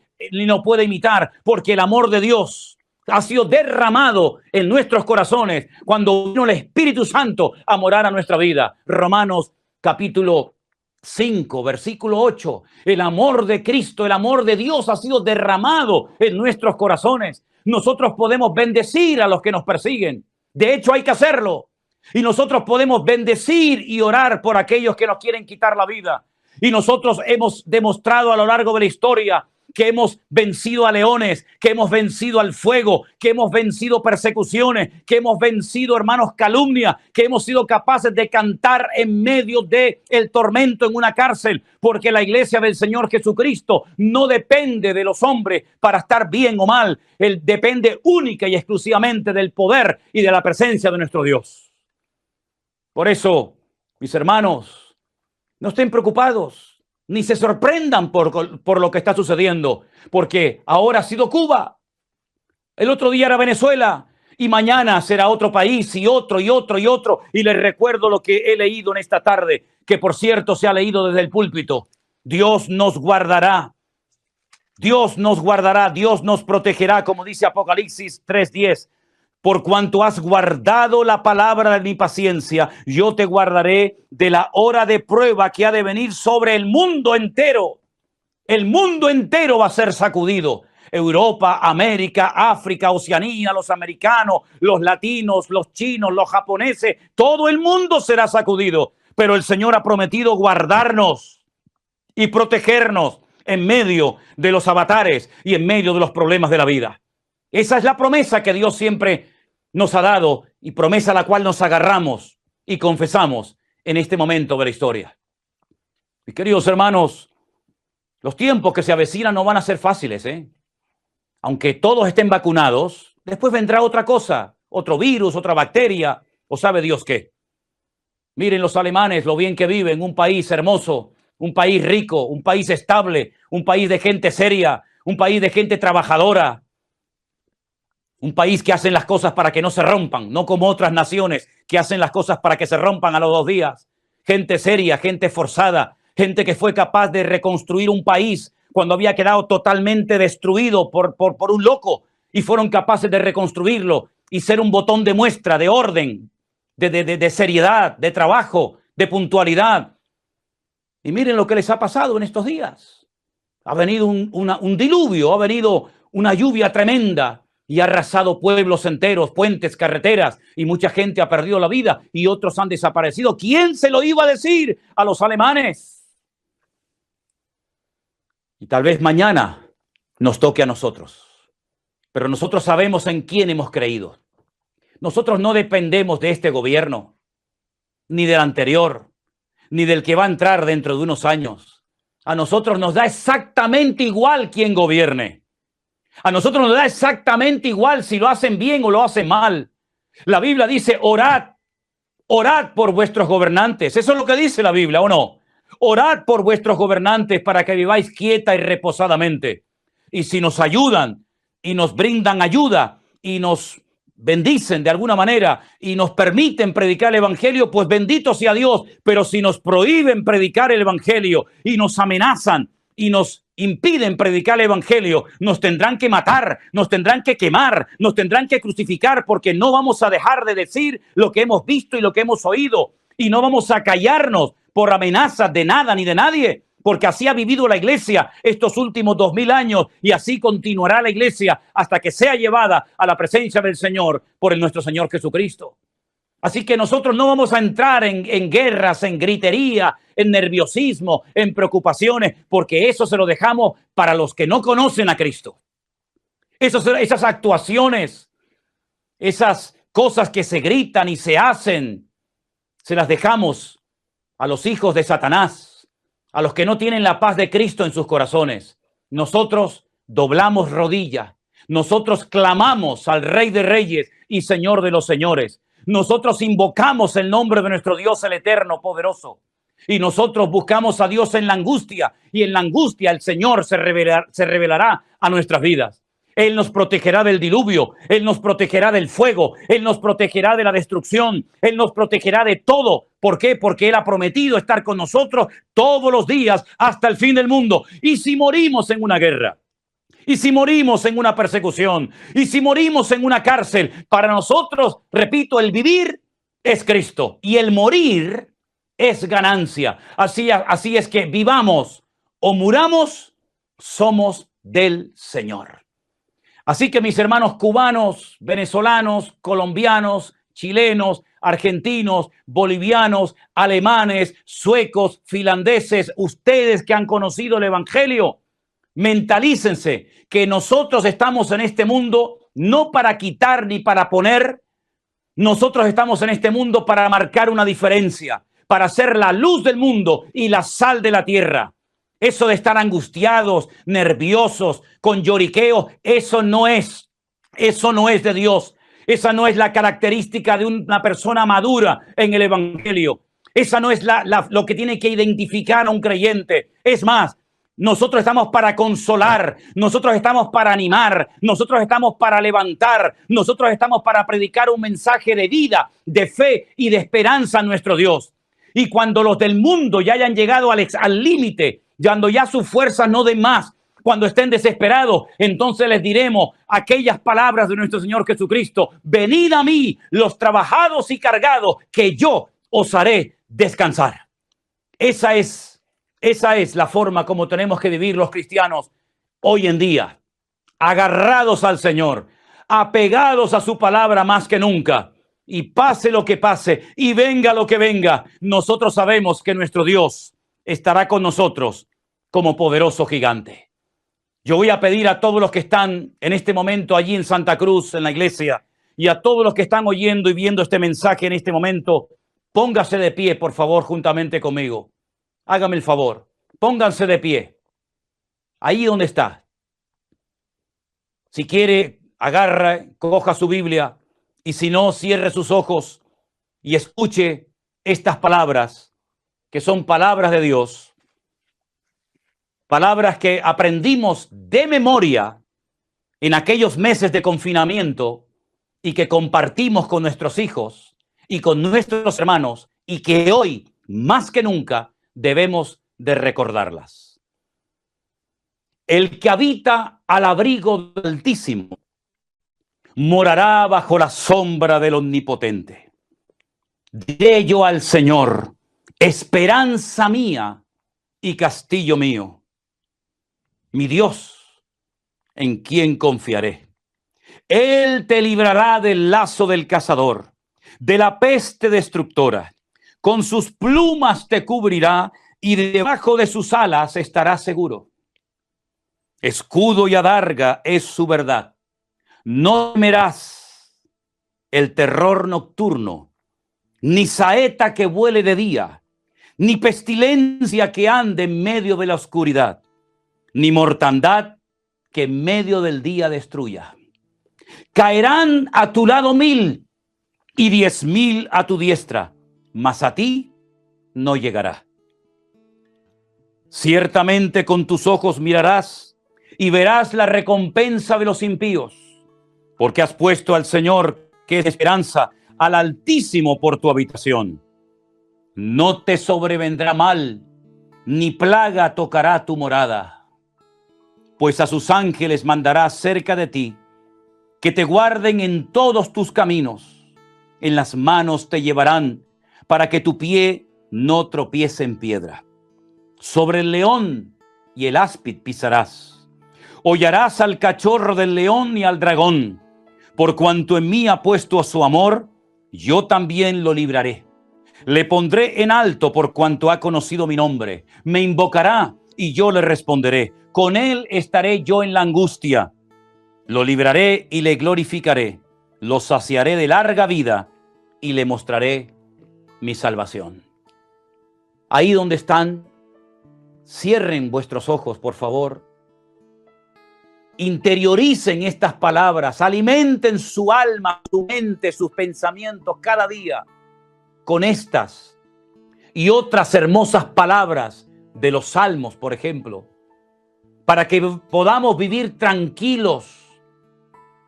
imitar, porque el amor de Dios ha sido derramado en nuestros corazones cuando vino el Espíritu Santo a morar a nuestra vida. Romanos capítulo 5, versículo 8. El amor de Cristo, el amor de Dios ha sido derramado en nuestros corazones. Nosotros podemos bendecir a los que nos persiguen. De hecho, hay que hacerlo. Y nosotros podemos bendecir y orar por aquellos que nos quieren quitar la vida. Y nosotros hemos demostrado a lo largo de la historia que hemos vencido a leones, que hemos vencido al fuego, que hemos vencido persecuciones, que hemos vencido, hermanos, calumnia, que hemos sido capaces de cantar en medio del tormento en una cárcel, porque la iglesia del Señor Jesucristo no depende de los hombres para estar bien o mal. Él depende única y exclusivamente del poder y de la presencia de nuestro Dios. Por eso, mis hermanos, no estén preocupados, ni se sorprendan por lo que está sucediendo, porque ahora ha sido Cuba, el otro día era Venezuela, y mañana será otro país, y otro, y otro, y otro. Y les recuerdo lo que he leído en esta tarde, que por cierto se ha leído desde el púlpito. Dios nos guardará, Dios nos guardará, Dios nos protegerá, como dice Apocalipsis 3:10. Por cuanto has guardado la palabra de mi paciencia, yo te guardaré de la hora de prueba que ha de venir sobre el mundo entero. El mundo entero va a ser sacudido. Europa, América, África, Oceanía, los americanos, los latinos, los chinos, los japoneses, todo el mundo será sacudido. Pero el Señor ha prometido guardarnos y protegernos en medio de los avatares y en medio de los problemas de la vida. Esa es la promesa que Dios siempre nos ha dado y promesa a la cual nos agarramos y confesamos en este momento de la historia. Mis queridos hermanos, los tiempos que se avecinan no van a ser fáciles, ¿eh? Aunque todos estén vacunados, después vendrá otra cosa, otro virus, otra bacteria, o sabe Dios qué. Miren los alemanes, lo bien que viven, un país hermoso, un país rico, un país estable, un país de gente seria, un país de gente trabajadora. Un país que hacen las cosas para que no se rompan, no como otras naciones que hacen las cosas para que se rompan a los 2 días. Gente seria, gente forzada, gente que fue capaz de reconstruir un país cuando había quedado totalmente destruido por un loco, y fueron capaces de reconstruirlo y ser un botón de muestra, de orden, de seriedad, de trabajo, de puntualidad. Y miren lo que les ha pasado en estos días. Ha venido un diluvio, ha venido una lluvia tremenda, y ha arrasado pueblos enteros, puentes, carreteras, y mucha gente ha perdido la vida y otros han desaparecido. ¿Quién se lo iba a decir a los alemanes? Y tal vez mañana nos toque a nosotros, pero nosotros sabemos en quién hemos creído. Nosotros no dependemos de este gobierno, ni del anterior, ni del que va a entrar dentro de unos años. A nosotros nos da exactamente igual quién gobierne. A nosotros nos da exactamente igual si lo hacen bien o lo hacen mal. La Biblia dice, orad por vuestros gobernantes. Eso es lo que dice la Biblia, ¿o no? Orad por vuestros gobernantes para que viváis quieta y reposadamente. Y si nos ayudan y nos brindan ayuda y nos bendicen de alguna manera y nos permiten predicar el evangelio, pues bendito sea Dios. Pero si nos prohíben predicar el evangelio y nos amenazan y nos impiden predicar el evangelio, nos tendrán que matar, nos tendrán que quemar, nos tendrán que crucificar, porque no vamos a dejar de decir lo que hemos visto y lo que hemos oído, y no vamos a callarnos por amenazas de nada ni de nadie, porque así ha vivido la iglesia estos últimos 2000 años, y así continuará la iglesia hasta que sea llevada a la presencia del Señor por nuestro Señor Jesucristo. Así que nosotros no vamos a entrar en guerras, en gritería, en nerviosismo, en preocupaciones, porque eso se lo dejamos para los que no conocen a Cristo. Esas actuaciones, esas cosas que se gritan y se hacen, se las dejamos a los hijos de Satanás, a los que no tienen la paz de Cristo en sus corazones. Nosotros doblamos rodilla, nosotros clamamos al Rey de Reyes y Señor de los Señores. Nosotros invocamos el nombre de nuestro Dios, el eterno, poderoso. Y nosotros buscamos a Dios en la angustia, y en la angustia el Señor se revelará a nuestras vidas. Él nos protegerá del diluvio, Él nos protegerá del fuego, Él nos protegerá de la destrucción, Él nos protegerá de todo. ¿Por qué? Porque Él ha prometido estar con nosotros todos los días hasta el fin del mundo. Y si morimos en una guerra, Y si morimos en una persecución, y si morimos en una cárcel, para nosotros, repito, el vivir es Cristo y el morir es ganancia. Así es que vivamos o muramos, somos del Señor. Así que mis hermanos cubanos, venezolanos, colombianos, chilenos, argentinos, bolivianos, alemanes, suecos, finlandeses, ustedes que han conocido el Evangelio, mentalícense que nosotros estamos en este mundo no para quitar ni para poner. Nosotros estamos en este mundo para marcar una diferencia, para ser la luz del mundo y la sal de la tierra. Eso de estar angustiados, nerviosos, con lloriqueo, eso no es de Dios. Esa no es la característica de una persona madura en el Evangelio. Esa no es lo que tiene que identificar a un creyente. Es más, nosotros estamos para consolar, nosotros estamos para animar, nosotros estamos para levantar, nosotros estamos para predicar un mensaje de vida, de fe y de esperanza a nuestro Dios. Y cuando los del mundo ya hayan llegado al límite, cuando ya sus fuerzas no den más, cuando estén desesperados, entonces les diremos aquellas palabras de nuestro Señor Jesucristo: venid a mí, los trabajados y cargados, que yo os haré descansar. Esa es la forma como tenemos que vivir los cristianos hoy en día, agarrados al Señor, apegados a su palabra más que nunca. Y pase lo que pase y venga lo que venga, nosotros sabemos que nuestro Dios estará con nosotros como poderoso gigante. Yo voy a pedir a todos los que están en este momento allí en Santa Cruz, en la iglesia, y a todos los que están oyendo y viendo este mensaje en este momento, póngase de pie, por favor, juntamente conmigo. Hágame el favor, pónganse de pie, ahí donde está. Si quiere, agarra, coja su Biblia, y si no, cierre sus ojos y escuche estas palabras, que son palabras de Dios, palabras que aprendimos de memoria en aquellos meses de confinamiento y que compartimos con nuestros hijos y con nuestros hermanos, y que hoy, más que nunca, debemos de recordarlas. El que habita al abrigo del Altísimo morará bajo la sombra del Omnipotente. Diré yo al Señor: esperanza mía y castillo mío, mi Dios, en quien confiaré. Él te librará del lazo del cazador, de la peste destructora. Con sus plumas te cubrirá y debajo de sus alas estarás seguro. Escudo y adarga es su verdad. No temerás el terror nocturno, ni saeta que vuele de día, ni pestilencia que ande en medio de la oscuridad, ni mortandad que en medio del día destruya. Caerán a tu lado 1000 y 10.000 a tu diestra, mas a ti no llegará. Ciertamente con tus ojos mirarás y verás la recompensa de los impíos, porque has puesto al Señor, que es esperanza, al Altísimo por tu habitación. No te sobrevendrá mal, ni plaga tocará tu morada, pues a sus ángeles mandará cerca de ti, que te guarden en todos tus caminos. En las manos te llevarán, para que tu pie no tropiece en piedra. Sobre el león y el áspid pisarás. Hollarás al cachorro del león y al dragón. Por cuanto en mí ha puesto su amor, yo también lo libraré. Le pondré en alto por cuanto ha conocido mi nombre. Me invocará y yo le responderé. Con él estaré yo en la angustia. Lo libraré y le glorificaré. Lo saciaré de larga vida y le mostraré mi salvación. Ahí donde están, cierren vuestros ojos, por favor. Interioricen estas palabras, alimenten su alma, su mente, sus pensamientos cada día con estas y otras hermosas palabras de los salmos, por ejemplo, para que podamos vivir tranquilos,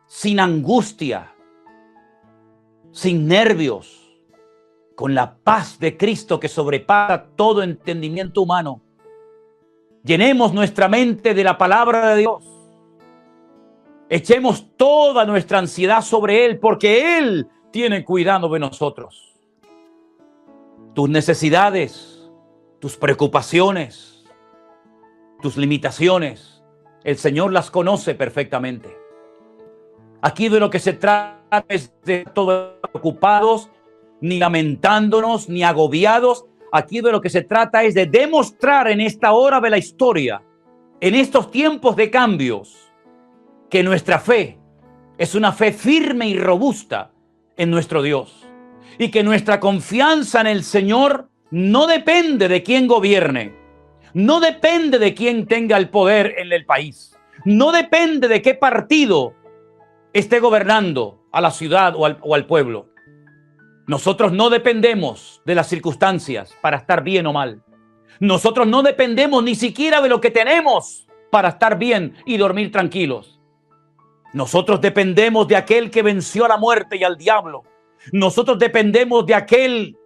sin angustia, sin nervios, con la paz de Cristo que sobrepasa todo entendimiento humano. Llenemos nuestra mente de la palabra de Dios Echemos toda nuestra ansiedad sobre Él, porque Él tiene cuidado de nosotros. Tus necesidades, tus preocupaciones, tus limitaciones, el Señor las conoce perfectamente. Aquí de lo que se trata es de todos preocupados, ni lamentándonos, ni agobiados. Aquí de lo que se trata es de demostrar en esta hora de la historia, en estos tiempos de cambios, que nuestra fe es una fe firme y robusta en nuestro Dios. Y que nuestra confianza en el Señor no depende de quién gobierne, no depende de quién tenga el poder en el país, no depende de qué partido esté gobernando a la ciudad o al pueblo. Nosotros no dependemos de las circunstancias para estar bien o mal. Nosotros no dependemos ni siquiera de lo que tenemos para estar bien y dormir tranquilos. Nosotros dependemos de aquel que venció a la muerte y al diablo. Nosotros dependemos de aquel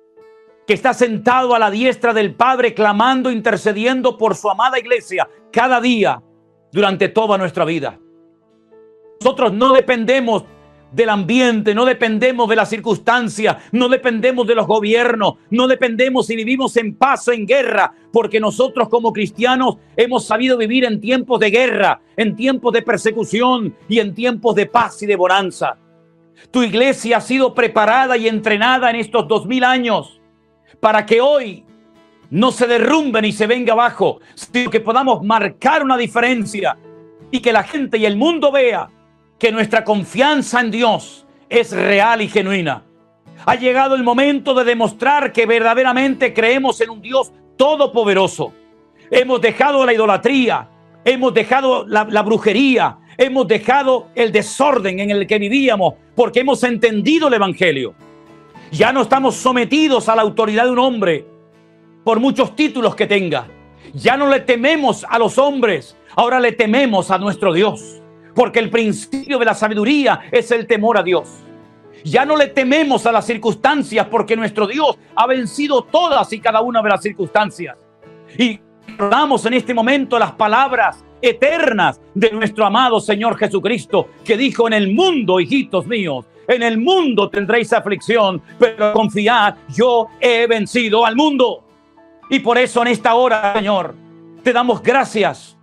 que está sentado a la diestra del Padre, clamando, intercediendo por su amada iglesia cada día durante toda nuestra vida. Nosotros no dependemos del ambiente, no dependemos de las circunstancias, no dependemos de los gobiernos, no dependemos si vivimos en paz o en guerra, porque nosotros como cristianos hemos sabido vivir en tiempos de guerra, en tiempos de persecución y en tiempos de paz y de bonanza. Tu iglesia ha sido preparada y entrenada en estos 2000 años para que hoy no se derrumbe ni se venga abajo, sino que podamos marcar una diferencia y que la gente y el mundo vea que nuestra confianza en Dios es real y genuina. Ha llegado el momento de demostrar que verdaderamente creemos en un Dios todopoderoso. Hemos dejado la idolatría, hemos dejado la brujería, hemos dejado el desorden en el que vivíamos, porque hemos entendido el Evangelio. Ya no estamos sometidos a la autoridad de un hombre, por muchos títulos que tenga. Ya no le tememos a los hombres, ahora le tememos a nuestro Dios. Porque el principio de la sabiduría es el temor a Dios. Ya no le tememos a las circunstancias, porque nuestro Dios ha vencido todas y cada una de las circunstancias. Y recordamos en este momento las palabras eternas de nuestro amado Señor Jesucristo, que dijo: en el mundo, hijitos míos, en el mundo tendréis aflicción, pero confiad, yo he vencido al mundo. Y por eso en esta hora, Señor, te damos gracias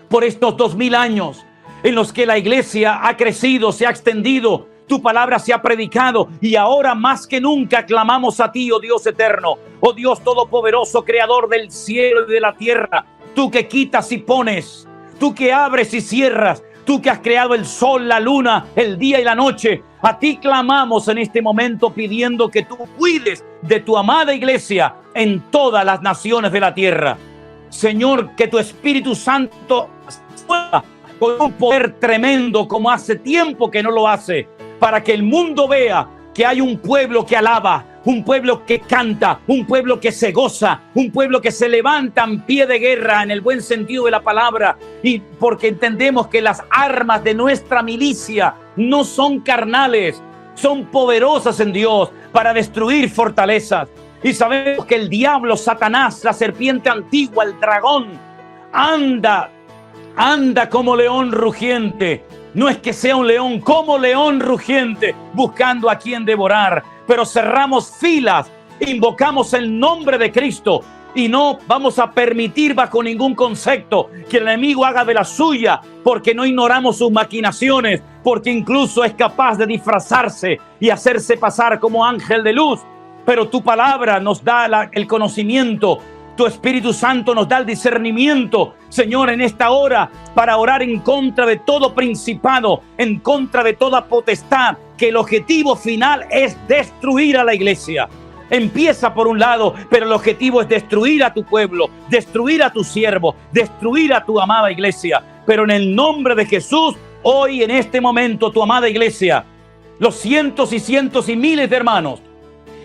por estos 2000 años en los que la iglesia ha crecido, se ha extendido, tu palabra se ha predicado, y ahora más que nunca clamamos a ti, oh Dios eterno, oh Dios todopoderoso, creador del cielo y de la tierra, tú que quitas y pones, tú que abres y cierras, tú que has creado el sol, la luna, el día y la noche. A ti clamamos en este momento pidiendo que tú cuides de tu amada iglesia en todas las naciones de la tierra. Señor, que tu Espíritu Santo pueda con un poder tremendo como hace tiempo que no lo hace, para que el mundo vea que hay un pueblo que alaba, un pueblo que canta, un pueblo que se goza, un pueblo que se levanta en pie de guerra en el buen sentido de la palabra, y porque entendemos que las armas de nuestra milicia no son carnales, son poderosas en Dios para destruir fortalezas. Y sabemos que el diablo, Satanás, la serpiente antigua, el dragón, anda como león rugiente. No es que sea un león, como león rugiente, buscando a quien devorar. Pero cerramos filas, invocamos el nombre de Cristo y no vamos a permitir bajo ningún concepto que el enemigo haga de la suya, porque no ignoramos sus maquinaciones, porque incluso es capaz de disfrazarse y hacerse pasar como ángel de luz. Pero tu palabra nos da el conocimiento. Tu Espíritu Santo nos da el discernimiento, Señor, en esta hora, para orar en contra de todo principado, en contra de toda potestad, que el objetivo final es destruir a la iglesia. Empieza por un lado, pero el objetivo es destruir a tu pueblo, destruir a tu siervo, destruir a tu amada iglesia. Pero en el nombre de Jesús, hoy en este momento, tu amada iglesia, los cientos y cientos y miles de hermanos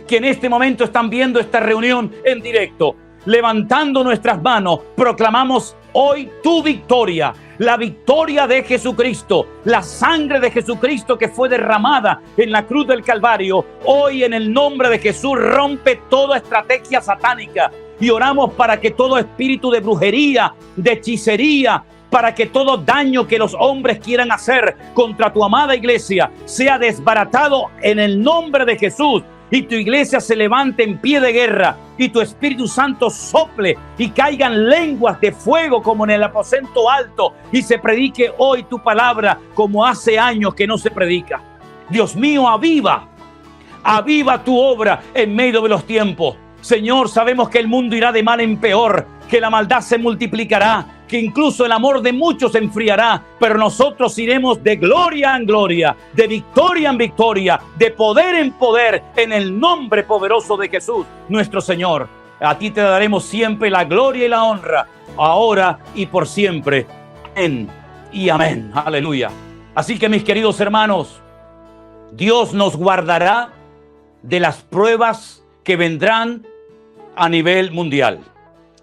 que en este momento están viendo esta reunión en directo, levantando nuestras manos, proclamamos hoy tu victoria, la victoria de Jesucristo, la sangre de Jesucristo que fue derramada en la cruz del Calvario. Hoy en el nombre de Jesús rompe toda estrategia satánica y oramos para que todo espíritu de brujería, de hechicería, para que todo daño que los hombres quieran hacer contra tu amada iglesia sea desbaratado en el nombre de Jesús, y tu iglesia se levante en pie de guerra, y tu Espíritu Santo sople y caigan lenguas de fuego como en el aposento alto, y se predique hoy tu palabra como hace años que no se predica. Dios mío, aviva tu obra en medio de los tiempos. Señor, sabemos que el mundo irá de mal en peor, que la maldad se multiplicará, que incluso el amor de muchos se enfriará, pero nosotros iremos de gloria en gloria, de victoria en victoria, de poder en poder, en el nombre poderoso de Jesús, nuestro Señor. A ti te daremos siempre la gloria y la honra, ahora y por siempre. Amén y amén. Aleluya. Así que, mis queridos hermanos, Dios nos guardará de las pruebas que vendrán a nivel mundial.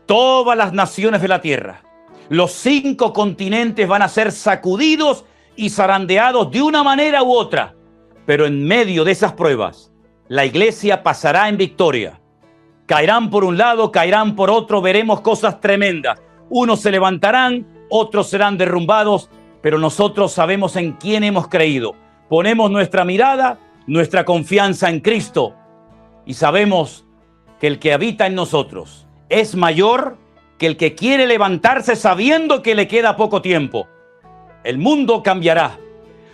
Todas las naciones de la tierra, los 5 continentes van a ser sacudidos y zarandeados de una manera u otra. Pero en medio de esas pruebas, la iglesia pasará en victoria. Caerán por un lado, caerán por otro, veremos cosas tremendas. Unos se levantarán, otros serán derrumbados, pero nosotros sabemos en quién hemos creído. Ponemos nuestra mirada, nuestra confianza en Cristo, y sabemos que el que habita en nosotros es mayor que el que quiere levantarse sabiendo que le queda poco tiempo. El mundo cambiará,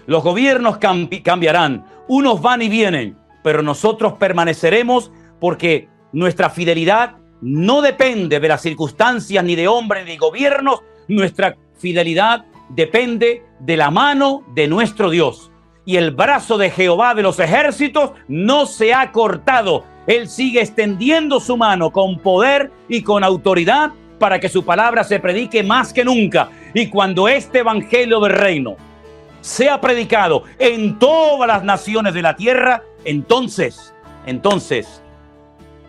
los gobiernos cambiarán, unos van y vienen, pero nosotros permaneceremos porque nuestra fidelidad no depende de las circunstancias, ni de hombres, ni de gobiernos. Nuestra fidelidad depende de la mano de nuestro Dios. Y el brazo de Jehová de los ejércitos no se ha cortado. Él sigue extendiendo su mano con poder y con autoridad para que su palabra se predique más que nunca. Y cuando este evangelio del reino sea predicado en todas las naciones de la tierra, entonces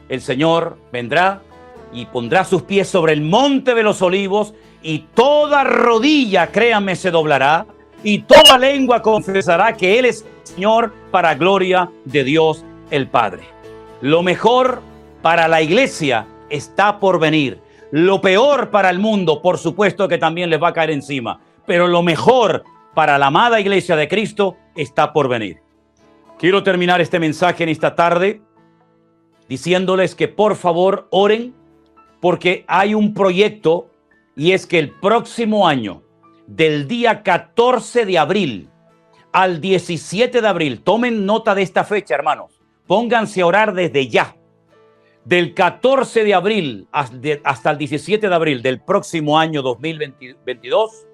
el Señor vendrá y pondrá sus pies sobre el monte de los olivos, y toda rodilla, créanme, se doblará, y toda lengua confesará que Él es Señor, para gloria de Dios el Padre. Lo mejor para la iglesia está por venir. Lo peor para el mundo, por supuesto que también les va a caer encima, pero lo mejor para la amada iglesia de Cristo está por venir. Quiero terminar este mensaje en esta tarde diciéndoles que por favor oren, porque hay un proyecto, y es que el próximo año, del día 14 de abril al 17 de abril, tomen nota de esta fecha, hermanos, pónganse a orar desde ya. Del 14 de abril hasta el 17 de abril del próximo año 2022,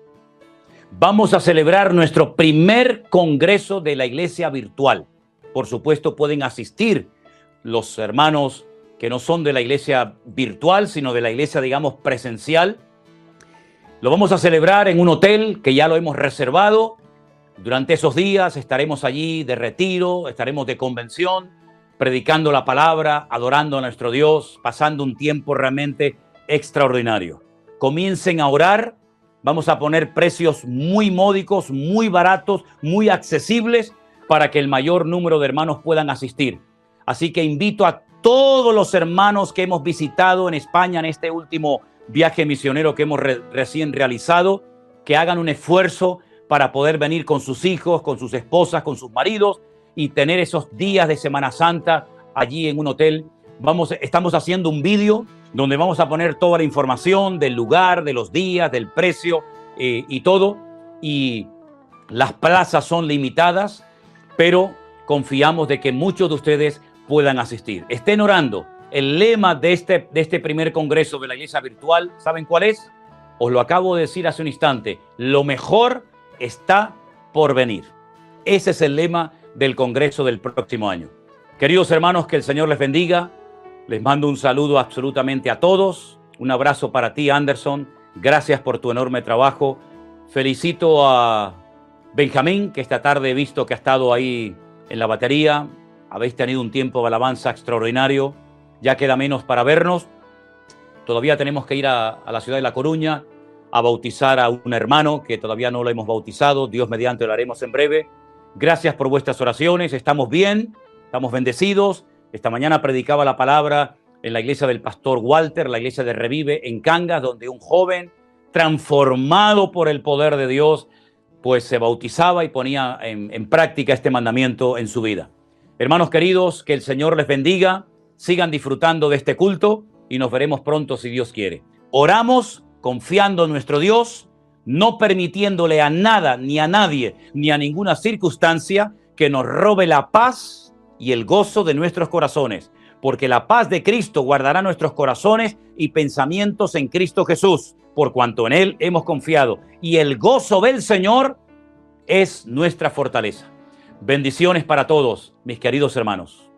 vamos a celebrar nuestro primer congreso de la iglesia virtual. Por supuesto, pueden asistir los hermanos que no son de la iglesia virtual, sino de la iglesia, digamos, presencial. Lo vamos a celebrar en un hotel que ya lo hemos reservado. Durante esos días estaremos allí de retiro, estaremos de convención, predicando la palabra, adorando a nuestro Dios, pasando un tiempo realmente extraordinario. Comiencen a orar. Vamos a poner precios muy módicos, muy baratos, muy accesibles, para que el mayor número de hermanos puedan asistir. Así que invito a todos los hermanos que hemos visitado en España en este último viaje misionero que hemos recién realizado, que hagan un esfuerzo para poder venir con sus hijos, con sus esposas, con sus maridos, y tener esos días de Semana Santa allí en un hotel. Estamos haciendo un vídeo donde vamos a poner toda la información del lugar, de los días, del precio y todo. Y las plazas son limitadas, pero confiamos de que muchos de ustedes puedan asistir. Estén orando. El lema de este primer congreso de la iglesia virtual, ¿saben cuál es? Os lo acabo de decir hace un instante. Lo mejor está por venir. Ese es el lema del congreso del próximo año. Queridos hermanos, que el Señor les bendiga. Les mando un saludo absolutamente a todos. Un abrazo para ti, Anderson. Gracias por tu enorme trabajo. Felicito a Benjamín, que esta tarde he visto que ha estado ahí en la batería. Habéis tenido un tiempo de alabanza extraordinario. Ya queda menos para vernos. Todavía tenemos que ir a la ciudad de La Coruña a bautizar a un hermano que todavía no lo hemos bautizado. Dios mediante lo haremos en breve. Gracias por vuestras oraciones. Estamos bien, estamos bendecidos. Esta mañana predicaba la palabra en la iglesia del pastor Walter, la iglesia de Revive en Cangas, donde un joven transformado por el poder de Dios, pues se bautizaba y ponía en práctica este mandamiento en su vida. Hermanos queridos, que el Señor les bendiga, sigan disfrutando de este culto y nos veremos pronto si Dios quiere. Oramos confiando en nuestro Dios, no permitiéndole a nada, ni a nadie, ni a ninguna circunstancia que nos robe la paz y el gozo de nuestros corazones, porque la paz de Cristo guardará nuestros corazones y pensamientos en Cristo Jesús, por cuanto en Él hemos confiado. Y el gozo del Señor es nuestra fortaleza. Bendiciones para todos, mis queridos hermanos.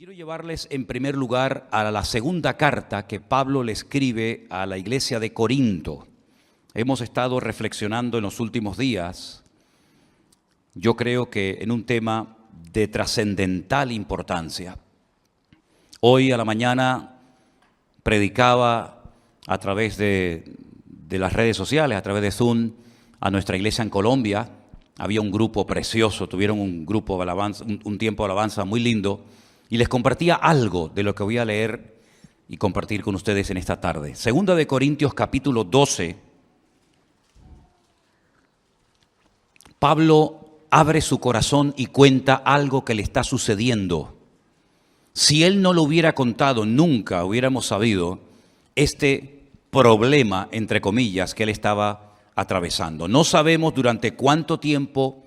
Quiero llevarles en primer lugar a la segunda carta que Pablo le escribe a la iglesia de Corinto. Hemos estado reflexionando en los últimos días, yo creo que en un tema de trascendental importancia. Hoy a la mañana predicaba a través de las redes sociales, a través de Zoom, a nuestra iglesia en Colombia. Había un grupo precioso, tuvieron un grupo de alabanza, un tiempo de alabanza muy lindo. Y les compartía algo de lo que voy a leer y compartir con ustedes en esta tarde. Segunda de Corintios capítulo 12. Pablo abre su corazón y cuenta algo que le está sucediendo. Si él no lo hubiera contado, nunca hubiéramos sabido este problema, entre comillas, que él estaba atravesando. No sabemos durante cuánto tiempo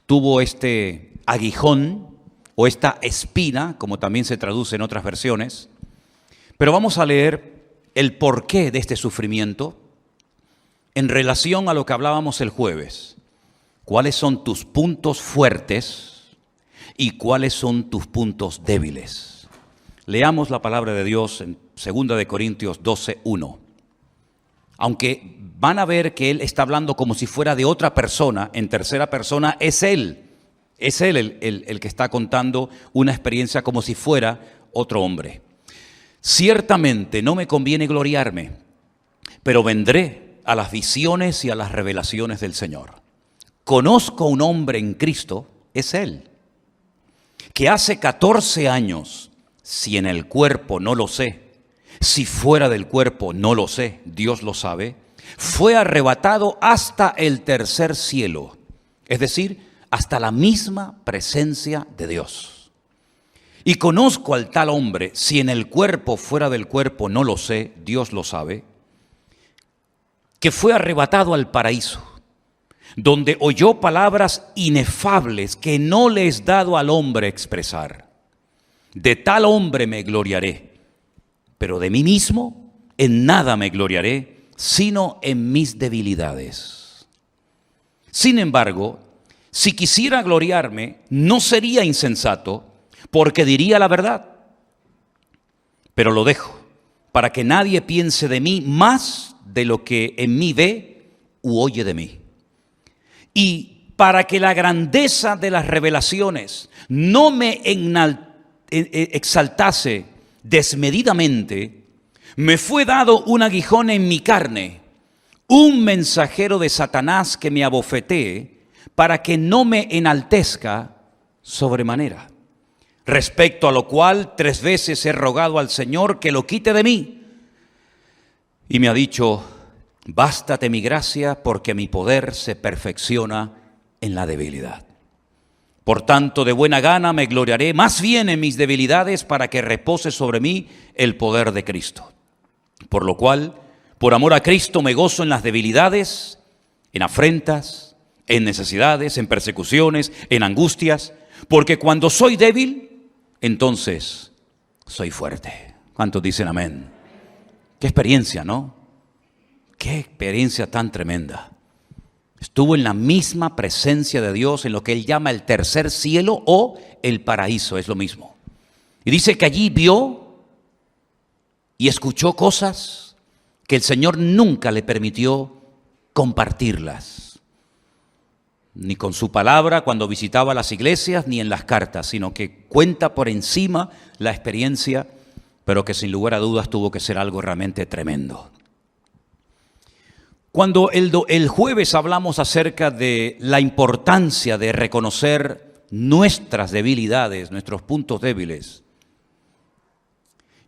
tuvo este aguijón o esta espina, como también se traduce en otras versiones, pero vamos a leer el porqué de este sufrimiento en relación a lo que hablábamos el jueves. ¿Cuáles son tus puntos fuertes y cuáles son tus puntos débiles? Leamos la palabra de Dios en 2 de Corintios 12:1. Aunque van a ver que él está hablando como si fuera de otra persona, en tercera persona, es él el que está contando una experiencia como si fuera otro hombre. Ciertamente no me conviene gloriarme, pero vendré a las visiones y a las revelaciones del Señor. Conozco a un hombre en Cristo, es él, que hace 14 años, si en el cuerpo no lo sé, si fuera del cuerpo no lo sé, Dios lo sabe, fue arrebatado hasta el tercer cielo, es decir, hasta la misma presencia de Dios. Y conozco al tal hombre, si en el cuerpo, fuera del cuerpo, no lo sé, Dios lo sabe, que fue arrebatado al paraíso, donde oyó palabras inefables que no le es dado al hombre expresar. De tal hombre me gloriaré, pero de mí mismo en nada me gloriaré, sino en mis debilidades. Sin embargo, si quisiera gloriarme, no sería insensato, porque diría la verdad. Pero lo dejo, para que nadie piense de mí más de lo que en mí ve u oye de mí. Y para que la grandeza de las revelaciones no me exaltase desmedidamente, me fue dado un aguijón en mi carne, un mensajero de Satanás que me abofetee, para que no me enaltezca sobremanera. Respecto a lo cual 3 veces he rogado al Señor que lo quite de mí. Y me ha dicho, bástate mi gracia, porque mi poder se perfecciona en la debilidad. Por tanto, de buena gana me gloriaré más bien en mis debilidades, para que repose sobre mí el poder de Cristo. Por lo cual, por amor a Cristo me gozo en las debilidades, en afrentas, en necesidades, en persecuciones, en angustias, porque cuando soy débil, entonces soy fuerte. ¿Cuántos dicen amén? Qué experiencia, ¿no? Qué experiencia tan tremenda. Estuvo en la misma presencia de Dios, en lo que él llama el tercer cielo o el paraíso, es lo mismo. Y dice que allí vio y escuchó cosas que el Señor nunca le permitió compartirlas. Ni con su palabra cuando visitaba las iglesias, ni en las cartas, sino que cuenta por encima la experiencia, pero que sin lugar a dudas tuvo que ser algo realmente tremendo. Cuando el jueves hablamos acerca de la importancia de reconocer nuestras debilidades, nuestros puntos débiles,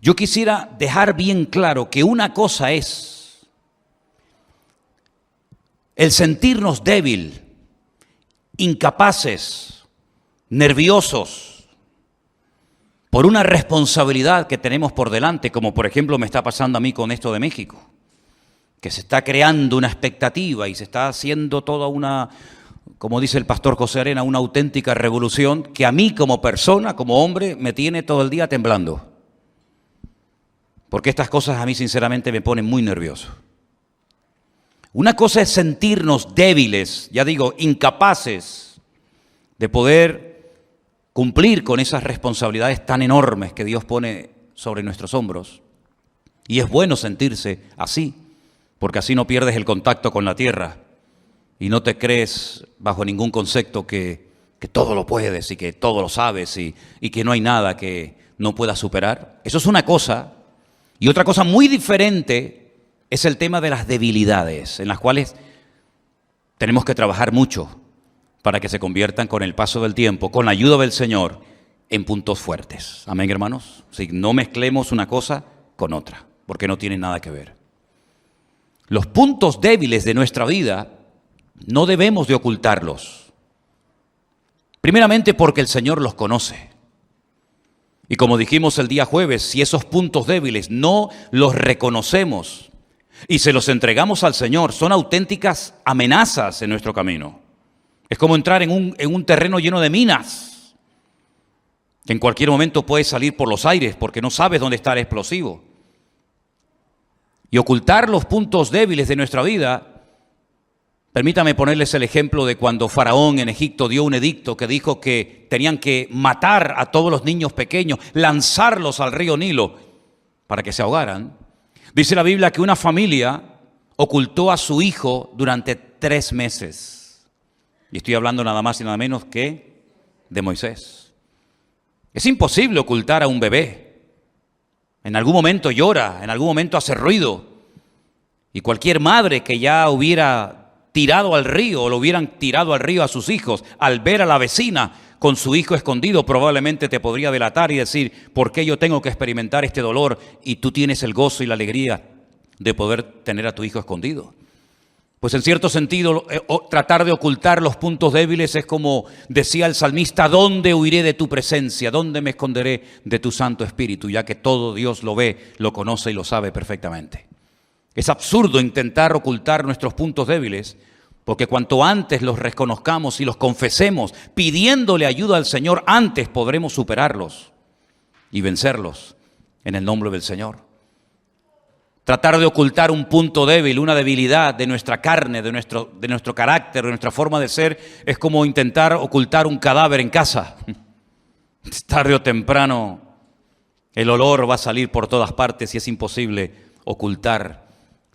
yo quisiera dejar bien claro que una cosa es el sentirnos débil, incapaces, nerviosos, por una responsabilidad que tenemos por delante, como por ejemplo me está pasando a mí con esto de México, que se está creando una expectativa y se está haciendo toda una, como dice el pastor José Arena, una auténtica revolución que a mí como persona, como hombre, me tiene todo el día temblando. Porque estas cosas a mí sinceramente me ponen muy nervioso. Una cosa es sentirnos débiles, ya digo, incapaces de poder cumplir con esas responsabilidades tan enormes que Dios pone sobre nuestros hombros. Y es bueno sentirse así, porque así no pierdes el contacto con la tierra y no te crees bajo ningún concepto que todo lo puedes y que todo lo sabes y que no hay nada que no puedas superar. Eso es una cosa. Y otra cosa muy diferente es el tema de las debilidades, en las cuales tenemos que trabajar mucho para que se conviertan con el paso del tiempo, con la ayuda del Señor, en puntos fuertes. Amén, hermanos. Si no mezclemos una cosa con otra, porque no tienen nada que ver. Los puntos débiles de nuestra vida no debemos de ocultarlos. Primeramente porque el Señor los conoce. Y como dijimos el día jueves, si esos puntos débiles no los reconocemos y se los entregamos al Señor, son auténticas amenazas en nuestro camino. Es como entrar en un terreno lleno de minas, que en cualquier momento puede salir por los aires porque no sabes dónde está el explosivo. Y ocultar los puntos débiles de nuestra vida, permítame ponerles el ejemplo de cuando Faraón en Egipto dio un edicto que dijo que tenían que matar a todos los niños pequeños, lanzarlos al río Nilo para que se ahogaran. Dice la Biblia que una familia ocultó a su hijo durante 3 meses. Y estoy hablando nada más y nada menos que de Moisés. Es imposible ocultar a un bebé. En algún momento llora, en algún momento hace ruido. Y cualquier madre que ya hubiera tirado al río o lo hubieran tirado al río a sus hijos, al ver a la vecina con su hijo escondido, probablemente te podría delatar y decir, ¿por qué yo tengo que experimentar este dolor y tú tienes el gozo y la alegría de poder tener a tu hijo escondido? Pues en cierto sentido, tratar de ocultar los puntos débiles es como decía el salmista, ¿dónde huiré de tu presencia? ¿Dónde me esconderé de tu Santo Espíritu? Ya que todo Dios lo ve, lo conoce y lo sabe perfectamente. Es absurdo intentar ocultar nuestros puntos débiles, porque cuanto antes los reconozcamos y los confesemos, pidiéndole ayuda al Señor, antes podremos superarlos y vencerlos en el nombre del Señor. Tratar de ocultar un punto débil, una debilidad de nuestra carne, de nuestro carácter, de nuestra forma de ser, es como intentar ocultar un cadáver en casa. Tarde o temprano el olor va a salir por todas partes y es imposible ocultar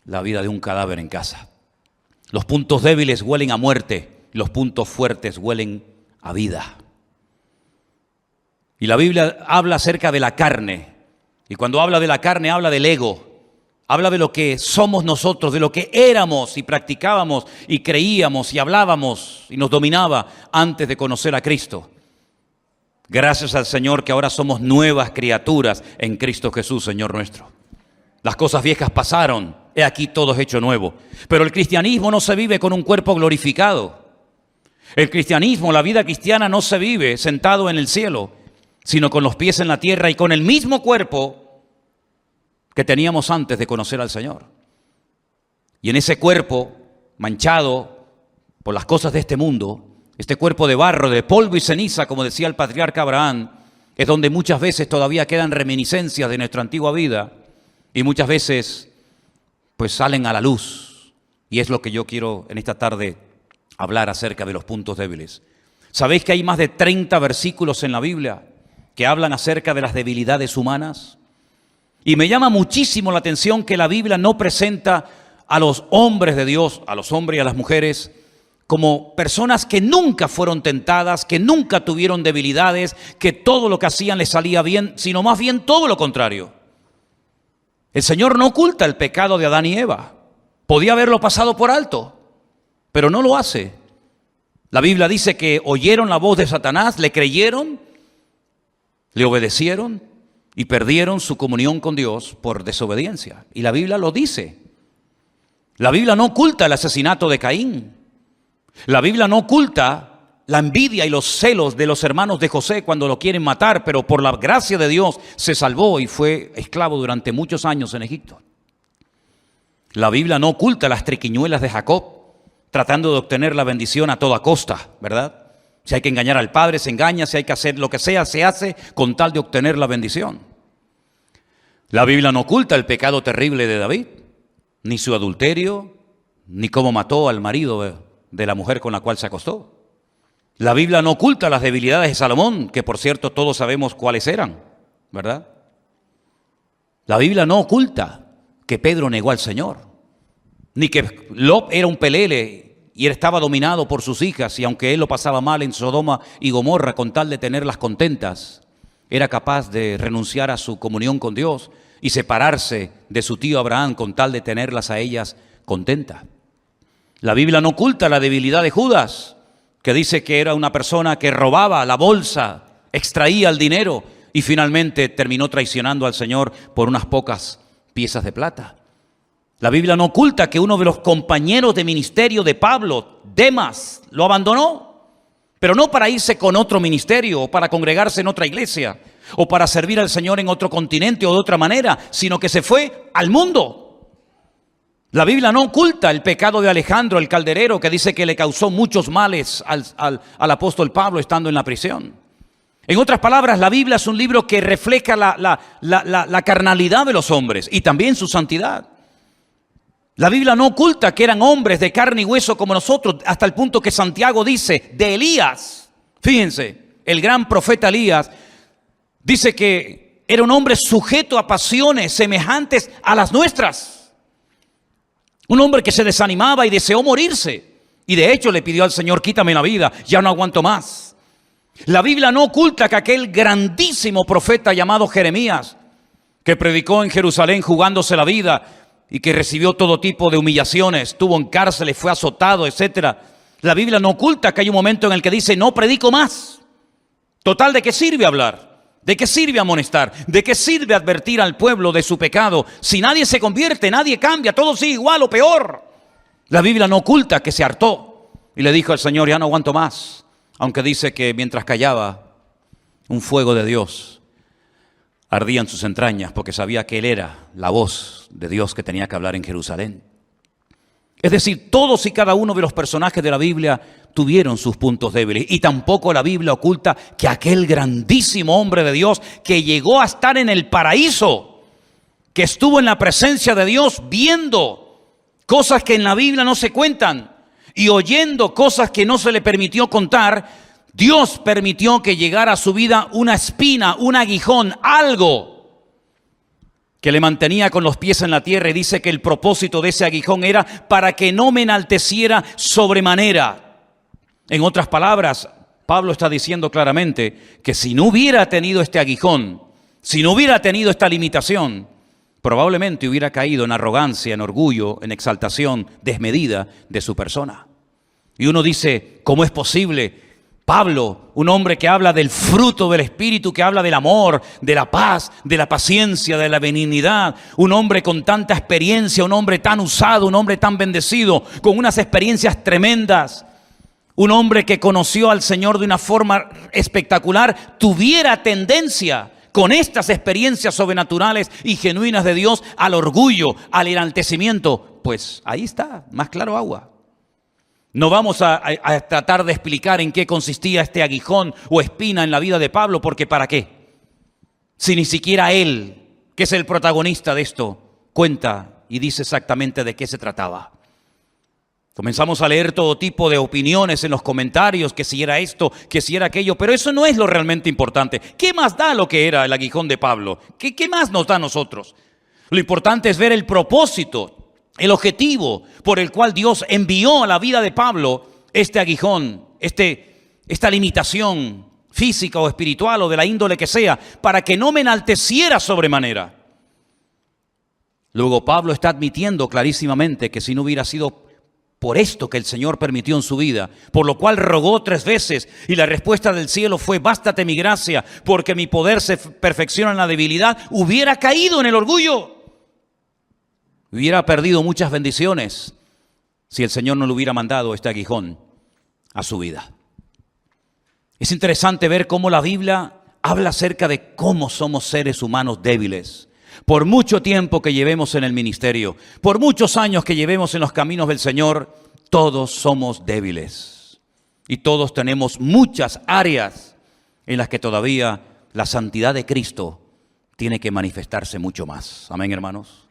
la vida de un cadáver en casa. Los puntos débiles huelen a muerte, los puntos fuertes huelen a vida. Y la Biblia habla acerca de la carne, y cuando habla de la carne habla del ego. Habla de lo que somos nosotros, de lo que éramos y practicábamos y creíamos y hablábamos y nos dominaba antes de conocer a Cristo. Gracias al Señor que ahora somos nuevas criaturas en Cristo Jesús, Señor nuestro. Las cosas viejas pasaron, he aquí todo es hecho nuevo. Pero el cristianismo no se vive con un cuerpo glorificado. El cristianismo, la vida cristiana no se vive sentado en el cielo, sino con los pies en la tierra y con el mismo cuerpo que teníamos antes de conocer al Señor. Y en ese cuerpo manchado por las cosas de este mundo, este cuerpo de barro, de polvo y ceniza, como decía el patriarca Abraham, es donde muchas veces todavía quedan reminiscencias de nuestra antigua vida y muchas veces pues salen a la luz. Y es lo que yo quiero en esta tarde hablar acerca de los puntos débiles. ¿Sabéis que hay más de 30 versículos en la Biblia que hablan acerca de las debilidades humanas? Y me llama muchísimo la atención que la Biblia no presenta a los hombres de Dios, a los hombres y a las mujeres, como personas que nunca fueron tentadas, que nunca tuvieron debilidades, que todo lo que hacían les salía bien, sino más bien todo lo contrario. El Señor no oculta el pecado de Adán y Eva. Podía haberlo pasado por alto, pero no lo hace. La Biblia dice que oyeron la voz de Satanás, le creyeron, le obedecieron, y perdieron su comunión con Dios por desobediencia. Y la Biblia lo dice. La Biblia no oculta el asesinato de Caín. La Biblia no oculta la envidia y los celos de los hermanos de José cuando lo quieren matar, pero por la gracia de Dios se salvó y fue esclavo durante muchos años en Egipto. La Biblia no oculta las triquiñuelas de Jacob, tratando de obtener la bendición a toda costa, ¿verdad? Si hay que engañar al padre, se engaña. Si hay que hacer lo que sea, se hace con tal de obtener la bendición. La Biblia no oculta el pecado terrible de David, ni su adulterio, ni cómo mató al marido de la mujer con la cual se acostó. La Biblia no oculta las debilidades de Salomón, que por cierto todos sabemos cuáles eran, ¿verdad? La Biblia no oculta que Pedro negó al Señor, ni que Lot era un pelele y él estaba dominado por sus hijas, y aunque él lo pasaba mal en Sodoma y Gomorra con tal de tenerlas contentas, era capaz de renunciar a su comunión con Dios y separarse de su tío Abraham con tal de tenerlas a ellas contentas. La Biblia no oculta la debilidad de Judas, que dice que era una persona que robaba la bolsa, extraía el dinero y finalmente terminó traicionando al Señor por unas pocas piezas de plata. La Biblia no oculta que uno de los compañeros de ministerio de Pablo, Demas, lo abandonó, pero no para irse con otro ministerio o para congregarse en otra iglesia o para servir al Señor en otro continente o de otra manera, sino que se fue al mundo. La Biblia no oculta el pecado de Alejandro el calderero, que dice que le causó muchos males al apóstol Pablo estando en la prisión. En otras palabras, la Biblia es un libro que refleja la carnalidad de los hombres y también su santidad. La Biblia no oculta que eran hombres de carne y hueso como nosotros, hasta el punto que Santiago dice de Elías, fíjense, el gran profeta Elías, dice que era un hombre sujeto a pasiones semejantes a las nuestras. Un hombre que se desanimaba y deseó morirse. Y de hecho le pidió al Señor, quítame la vida, ya no aguanto más. La Biblia no oculta que aquel grandísimo profeta llamado Jeremías, que predicó en Jerusalén jugándose la vida y que recibió todo tipo de humillaciones, estuvo en cárceles, fue azotado, etc. La Biblia no oculta que hay un momento en el que dice, no predico más. Total, ¿de qué sirve hablar? ¿De qué sirve amonestar? ¿De qué sirve advertir al pueblo de su pecado? Si nadie se convierte, nadie cambia, todo sigue igual o peor. La Biblia no oculta que se hartó y le dijo al Señor, ya no aguanto más. Aunque dice que mientras callaba, un fuego de Dios ardía en sus entrañas porque sabía que Él era la voz de Dios que tenía que hablar en Jerusalén. Es decir, todos y cada uno de los personajes de la Biblia tuvieron sus puntos débiles. Y tampoco la Biblia oculta que aquel grandísimo hombre de Dios que llegó a estar en el paraíso, que estuvo en la presencia de Dios viendo cosas que en la Biblia no se cuentan y oyendo cosas que no se le permitió contar, Dios permitió que llegara a su vida una espina, un aguijón, algo que le mantenía con los pies en la tierra, y dice que el propósito de ese aguijón era para que no me enalteciera sobremanera. En otras palabras, Pablo está diciendo claramente que si no hubiera tenido este aguijón, si no hubiera tenido esta limitación, probablemente hubiera caído en arrogancia, en orgullo, en exaltación desmedida de su persona. Y uno dice, ¿cómo es posible? Pablo, un hombre que habla del fruto del Espíritu, que habla del amor, de la paz, de la paciencia, de la benignidad, un hombre con tanta experiencia, un hombre tan usado, un hombre tan bendecido, con unas experiencias tremendas, un hombre que conoció al Señor de una forma espectacular, tuviera tendencia con estas experiencias sobrenaturales y genuinas de Dios al orgullo, al enaltecimiento. Pues ahí está, más claro agua. No vamos a tratar de explicar en qué consistía este aguijón o espina en la vida de Pablo, porque ¿para qué? Si ni siquiera él, que es el protagonista de esto, cuenta y dice exactamente de qué se trataba. Comenzamos a leer todo tipo de opiniones en los comentarios, que si era esto, que si era aquello, pero eso no es lo realmente importante. ¿Qué más da lo que era el aguijón de Pablo? ¿Qué más nos da a nosotros? Lo importante es ver el propósito, el objetivo por el cual Dios envió a la vida de Pablo este aguijón, esta limitación física o espiritual o de la índole que sea, para que no me enalteciera sobremanera. Luego Pablo está admitiendo clarísimamente que si no hubiera sido por esto que el Señor permitió en su vida, por lo cual rogó 3 veces y la respuesta del cielo fue, bástate mi gracia, porque mi poder se perfecciona en la debilidad, hubiera caído en el orgullo. Hubiera perdido muchas bendiciones si el Señor no le hubiera mandado este aguijón a su vida. Es interesante ver cómo la Biblia habla acerca de cómo somos seres humanos débiles. Por mucho tiempo que llevemos en el ministerio, por muchos años que llevemos en los caminos del Señor, todos somos débiles. Y todos tenemos muchas áreas en las que todavía la santidad de Cristo tiene que manifestarse mucho más. Amén, hermanos.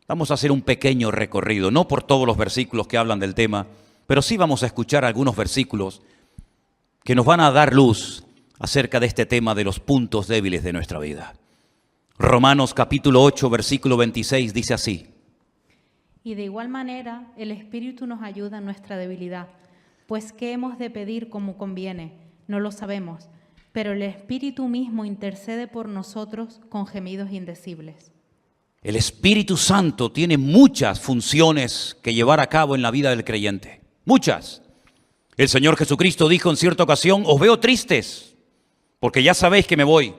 Vamos a hacer un pequeño recorrido, no por todos los versículos que hablan del tema, pero sí vamos a escuchar algunos versículos que nos van a dar luz acerca de este tema de los puntos débiles de nuestra vida. Romanos capítulo 8, versículo 26 dice así: Y de igual manera el Espíritu nos ayuda en nuestra debilidad, pues ¿qué hemos de pedir como conviene? No lo sabemos, pero el Espíritu mismo intercede por nosotros con gemidos indecibles. El Espíritu Santo tiene muchas funciones que llevar a cabo en la vida del creyente. Muchas. El Señor Jesucristo dijo en cierta ocasión: os veo tristes, porque ya sabéis que me voy.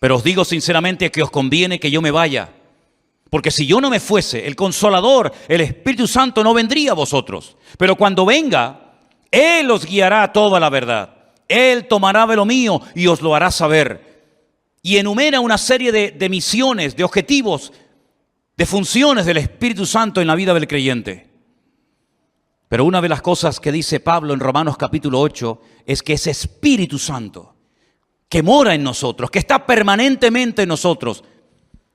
Pero os digo sinceramente que os conviene que yo me vaya. Porque si yo no me fuese, el Consolador, el Espíritu Santo, no vendría a vosotros. Pero cuando venga, Él os guiará a toda la verdad. Él tomará de lo mío y os lo hará saber. Y enumera una serie de misiones, de objetivos, de funciones del Espíritu Santo en la vida del creyente. Pero una de las cosas que dice Pablo en Romanos capítulo 8 es que ese Espíritu Santo que mora en nosotros, que está permanentemente en nosotros,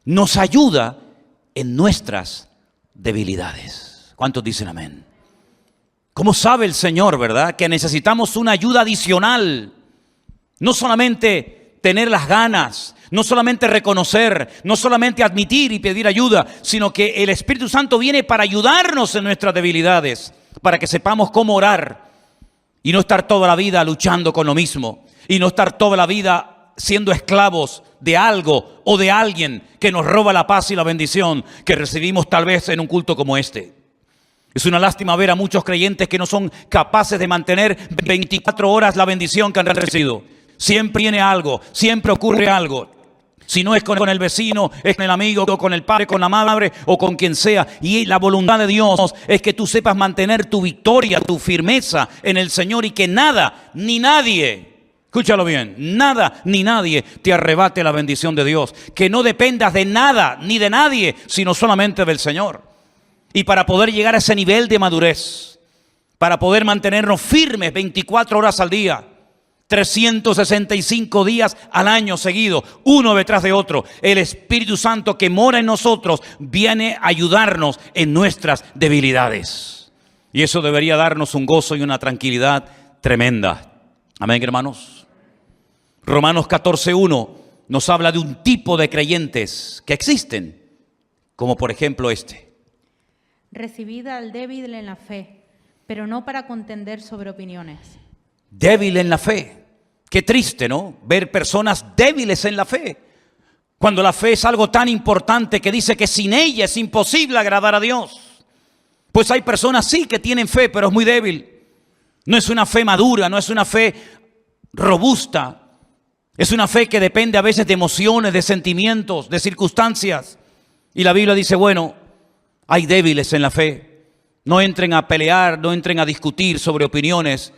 nos ayuda en nuestras debilidades. ¿Cuántos dicen amén? ¿Cómo sabe el Señor, verdad? Que necesitamos una ayuda adicional. No solamente tener las ganas, no solamente reconocer, no solamente admitir y pedir ayuda, sino que el Espíritu Santo viene para ayudarnos en nuestras debilidades, para que sepamos cómo orar y no estar toda la vida luchando con lo mismo y no estar toda la vida siendo esclavos de algo o de alguien que nos roba la paz y la bendición que recibimos tal vez en un culto como este. Es una lástima ver a muchos creyentes que no son capaces de mantener 24 horas la bendición que han recibido. Siempre viene algo, siempre ocurre algo. Si no es con el vecino, es con el amigo, o con el padre, con la madre o con quien sea. Y la voluntad de Dios es que tú sepas mantener tu victoria, tu firmeza en el Señor y que nada ni nadie, escúchalo bien, nada ni nadie te arrebate la bendición de Dios. Que no dependas de nada ni de nadie, sino solamente del Señor. Y para poder llegar a ese nivel de madurez, para poder mantenernos firmes 24 horas al día, 365 días al año seguido, uno detrás de otro, el Espíritu Santo que mora en nosotros viene a ayudarnos en nuestras debilidades. Y eso debería darnos un gozo y una tranquilidad tremenda. Amén, hermanos. Romanos 14:1 nos habla de un tipo de creyentes que existen, como por ejemplo este. Recibid al débil en la fe, pero no para contender sobre opiniones. Débil en la fe. Qué triste, ¿no? Ver personas débiles en la fe. Cuando la fe es algo tan importante que dice que sin ella es imposible agradar a Dios. Pues hay personas sí que tienen fe, pero es muy débil. No es una fe madura, no es una fe robusta. Es una fe que depende a veces de emociones, de sentimientos, de circunstancias. Y la Biblia dice, bueno, hay débiles en la fe. No entren a pelear, no entren a discutir sobre opiniones.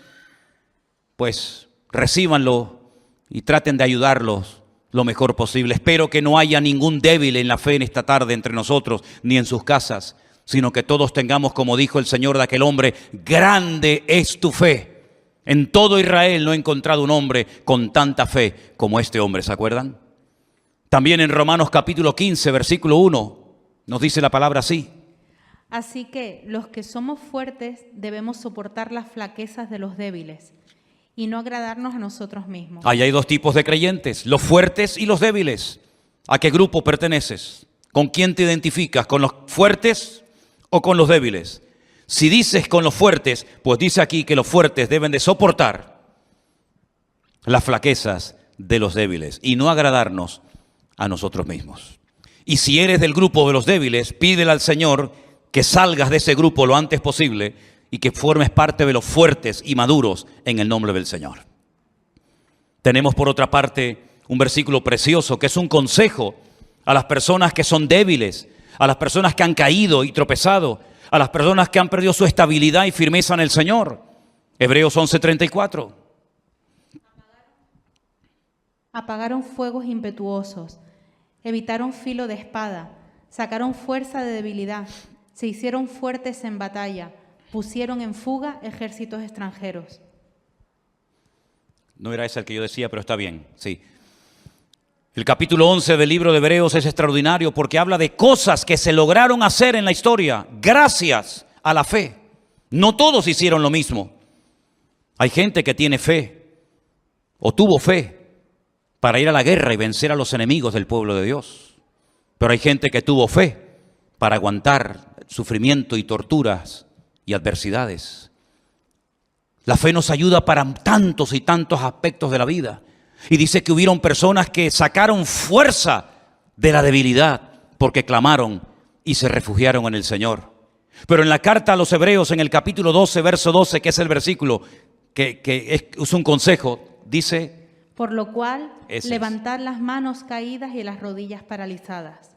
Pues recíbanlo y traten de ayudarlos lo mejor posible. Espero que no haya ningún débil en la fe en esta tarde entre nosotros, ni en sus casas, sino que todos tengamos, como dijo el Señor de aquel hombre, grande es tu fe. En todo Israel no he encontrado un hombre con tanta fe como este hombre, ¿se acuerdan? También en Romanos capítulo 15, versículo 1, nos dice la palabra así. Así que los que somos fuertes debemos soportar las flaquezas de los débiles y no agradarnos a nosotros mismos. Ahí hay dos tipos de creyentes, los fuertes y los débiles. ¿A qué grupo perteneces? ¿Con quién te identificas? ¿Con los fuertes o con los débiles? Si dices con los fuertes, pues dice aquí que los fuertes deben de soportar las flaquezas de los débiles y no agradarnos a nosotros mismos. Y si eres del grupo de los débiles, pídele al Señor que salgas de ese grupo lo antes posible y que formes parte de los fuertes y maduros en el nombre del Señor. Tenemos por otra parte un versículo precioso que es un consejo a las personas que son débiles, a las personas que han caído y tropezado, a las personas que han perdido su estabilidad y firmeza en el Señor. Hebreos 11:34. Apagaron fuegos impetuosos, evitaron filo de espada, sacaron fuerza de debilidad, se hicieron fuertes en batalla, pusieron en fuga ejércitos extranjeros. No era ese el que yo decía, pero está bien, sí. El capítulo 11 del libro de Hebreos es extraordinario porque habla de cosas que se lograron hacer en la historia gracias a la fe. No todos hicieron lo mismo. Hay gente que tiene fe o tuvo fe para ir a la guerra y vencer a los enemigos del pueblo de Dios. Pero hay gente que tuvo fe para aguantar sufrimiento y torturas y adversidades. La fe nos ayuda para tantos y tantos aspectos de la vida. Y dice que hubieron personas que sacaron fuerza de la debilidad porque clamaron y se refugiaron en el Señor. Pero en la carta a los Hebreos, en el capítulo 12, verso 12, que es el versículo que es un consejo, dice: por lo cual, levantad las manos caídas y las rodillas paralizadas.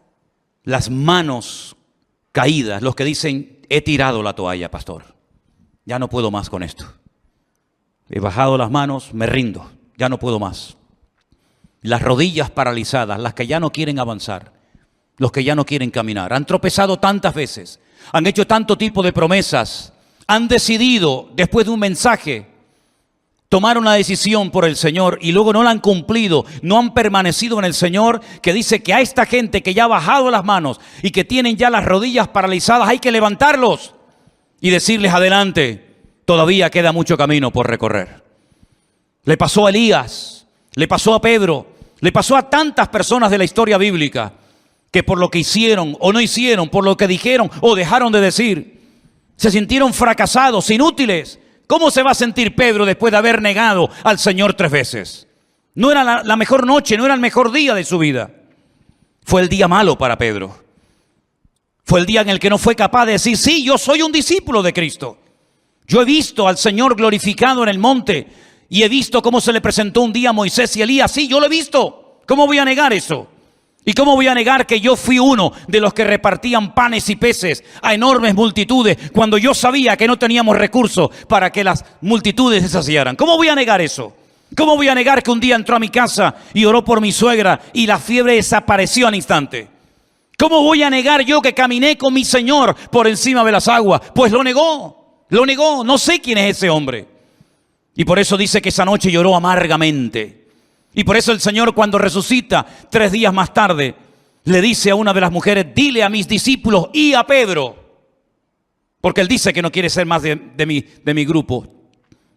Las manos caídas, los que dicen: he tirado la toalla, pastor, ya no puedo más con esto. He bajado las manos, me rindo, ya no puedo más. Las rodillas paralizadas, las que ya no quieren avanzar, los que ya no quieren caminar, han tropezado tantas veces, han hecho tanto tipo de promesas, han decidido después de un mensaje tomar una decisión por el Señor y luego no la han cumplido, no han permanecido en el Señor, que dice que a esta gente que ya ha bajado las manos y que tienen ya las rodillas paralizadas, hay que levantarlos y decirles: adelante, todavía queda mucho camino por recorrer. Le pasó a Elías, le pasó a Pedro, le pasó a tantas personas de la historia bíblica que por lo que hicieron o no hicieron, por lo que dijeron o dejaron de decir, se sintieron fracasados, inútiles. ¿Cómo se va a sentir Pedro después de haber negado al Señor 3 veces? No era la mejor noche, no era el mejor día de su vida. Fue el día malo para Pedro. Fue el día en el que no fue capaz de decir: sí, yo soy un discípulo de Cristo. Yo he visto al Señor glorificado en el monte y he visto cómo se le presentó un día a Moisés y Elías. Sí, yo lo he visto. ¿Cómo voy a negar eso? ¿Y cómo voy a negar que yo fui uno de los que repartían panes y peces a enormes multitudes cuando yo sabía que no teníamos recursos para que las multitudes se saciaran? ¿Cómo voy a negar eso? ¿Cómo voy a negar que un día entró a mi casa y oró por mi suegra y la fiebre desapareció al instante? ¿Cómo voy a negar yo que caminé con mi Señor por encima de las aguas? Pues lo negó, no sé quién es ese hombre. Y por eso dice que esa noche lloró amargamente. Y por eso el Señor, cuando resucita 3 días más tarde, le dice a una de las mujeres: dile a mis discípulos y a Pedro, porque él dice que no quiere ser más de mi grupo,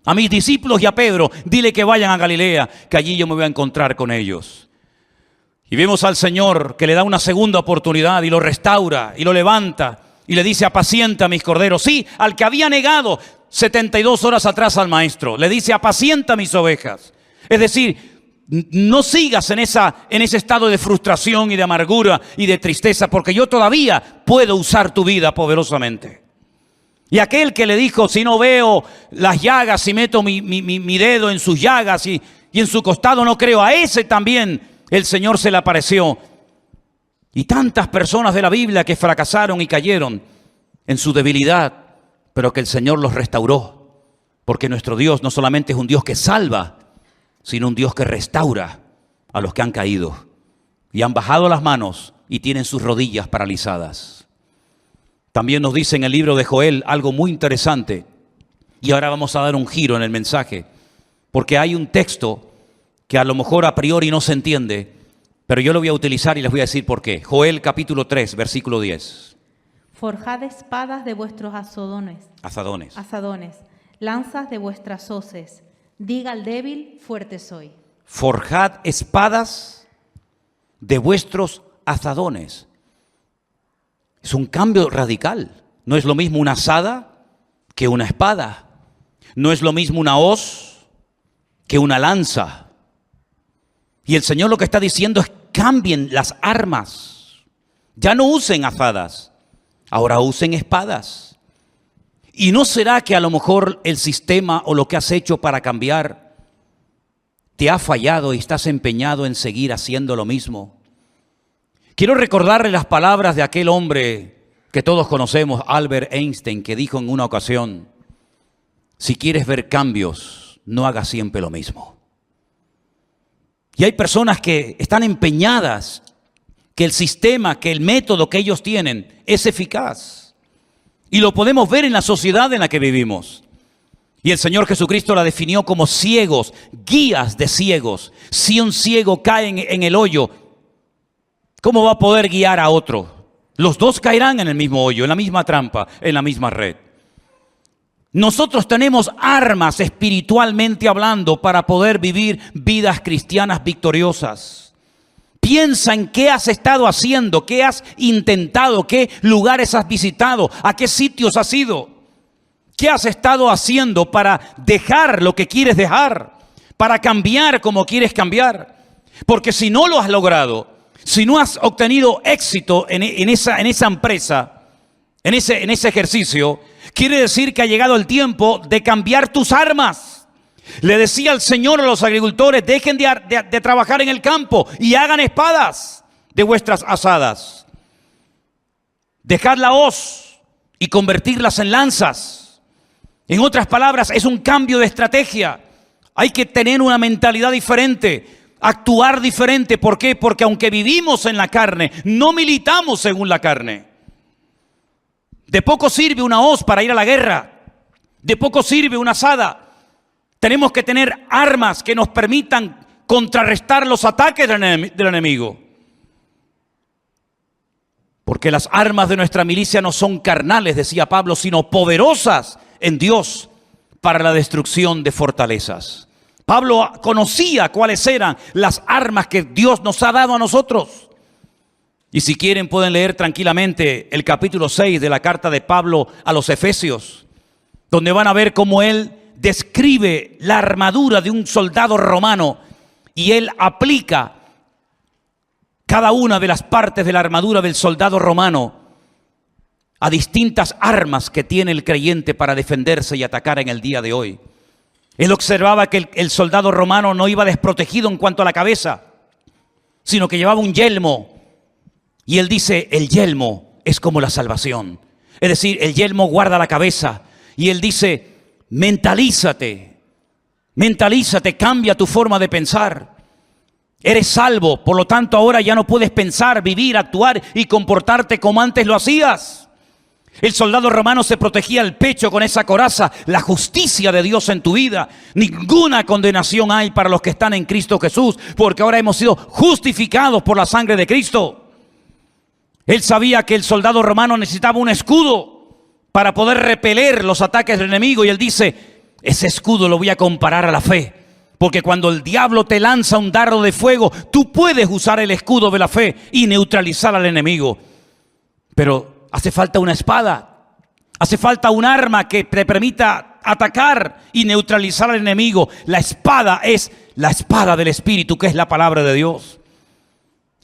a mis discípulos y a Pedro, dile que vayan a Galilea, que allí yo me voy a encontrar con ellos. Y vemos al Señor que le da una segunda oportunidad y lo restaura y lo levanta y le dice: apacienta mis corderos. Sí, al que había negado 72 horas atrás al maestro, le dice: apacienta mis ovejas. Es decir, no sigas en ese estado de frustración y de amargura y de tristeza, porque yo todavía puedo usar tu vida poderosamente. Y aquel que le dijo: si no veo las llagas, si meto mi dedo en sus llagas y en su costado no creo, a ese también el Señor se le apareció. Y tantas personas de la Biblia que fracasaron y cayeron en su debilidad, pero que el Señor los restauró, porque nuestro Dios no solamente es un Dios que salva, sino un Dios que restaura a los que han caído y han bajado las manos y tienen sus rodillas paralizadas. También nos dice en el libro de Joel algo muy interesante, y ahora vamos a dar un giro en el mensaje, porque hay un texto que a lo mejor a priori no se entiende, pero yo lo voy a utilizar y les voy a decir por qué. Joel capítulo 3, versículo 10. Forjad espadas de vuestros azadones, lanzas de vuestras hoces. Diga al débil: fuerte soy. Forjad espadas de vuestros azadones. Es un cambio radical. No es lo mismo una azada que una espada. No es lo mismo una hoz que una lanza. Y el Señor lo que está diciendo es: cambien las armas. Ya no usen azadas, ahora usen espadas. ¿Y no será que a lo mejor el sistema o lo que has hecho para cambiar te ha fallado y estás empeñado en seguir haciendo lo mismo? Quiero recordarle las palabras de aquel hombre que todos conocemos, Albert Einstein, que dijo en una ocasión: si quieres ver cambios, no hagas siempre lo mismo. Y hay personas que están empeñadas que el sistema, que el método que ellos tienen es eficaz. Y lo podemos ver en la sociedad en la que vivimos. Y el Señor Jesucristo la definió como ciegos, guías de ciegos. Si un ciego cae en el hoyo, ¿cómo va a poder guiar a otro? Los dos caerán en el mismo hoyo, en la misma trampa, en la misma red. Nosotros tenemos armas espiritualmente hablando para poder vivir vidas cristianas victoriosas. Piensa en qué has estado haciendo, qué has intentado, qué lugares has visitado, a qué sitios has ido. ¿Qué has estado haciendo para dejar lo que quieres dejar? Para cambiar como quieres cambiar. Porque si no lo has logrado, si no has obtenido éxito en esa empresa, en ese ejercicio, quiere decir que ha llegado el tiempo de cambiar tus armas. Le decía el Señor a los agricultores: dejen de trabajar en el campo y hagan espadas de vuestras azadas. Dejad la hoz y convertirlas en lanzas. En otras palabras, es un cambio de estrategia. Hay que tener una mentalidad diferente, actuar diferente. ¿Por qué? Porque aunque vivimos en la carne, no militamos según la carne. De poco sirve una hoz para ir a la guerra. De poco sirve una azada. Tenemos que tener armas que nos permitan contrarrestar los ataques del enemigo. Porque las armas de nuestra milicia no son carnales, decía Pablo, sino poderosas en Dios para la destrucción de fortalezas. Pablo conocía cuáles eran las armas que Dios nos ha dado a nosotros. Y si quieren pueden leer tranquilamente el capítulo 6 de la carta de Pablo a los Efesios, donde van a ver cómo él describe la armadura de un soldado romano y él aplica cada una de las partes de la armadura del soldado romano a distintas armas que tiene el creyente para defenderse y atacar en el día de hoy. Él observaba que el soldado romano no iba desprotegido en cuanto a la cabeza, sino que llevaba un yelmo. Y él dice, el yelmo es como la salvación. Es decir, el yelmo guarda la cabeza. Y él dice, mentalízate, cambia tu forma de pensar. Eres salvo, por lo tanto ahora ya no puedes pensar, vivir, actuar y comportarte como antes lo hacías. El soldado romano se protegía el pecho con esa coraza, la justicia de Dios en tu vida. Ninguna condenación hay para los que están en Cristo Jesús, porque ahora hemos sido justificados por la sangre de Cristo. Él sabía que el soldado romano necesitaba un escudo para poder repeler los ataques del enemigo, y él dice, ese escudo lo voy a comparar a la fe. Porque cuando el diablo te lanza un dardo de fuego, tú puedes usar el escudo de la fe y neutralizar al enemigo. Pero hace falta una espada, hace falta un arma que te permita atacar y neutralizar al enemigo. La espada es la espada del Espíritu, que es la palabra de Dios.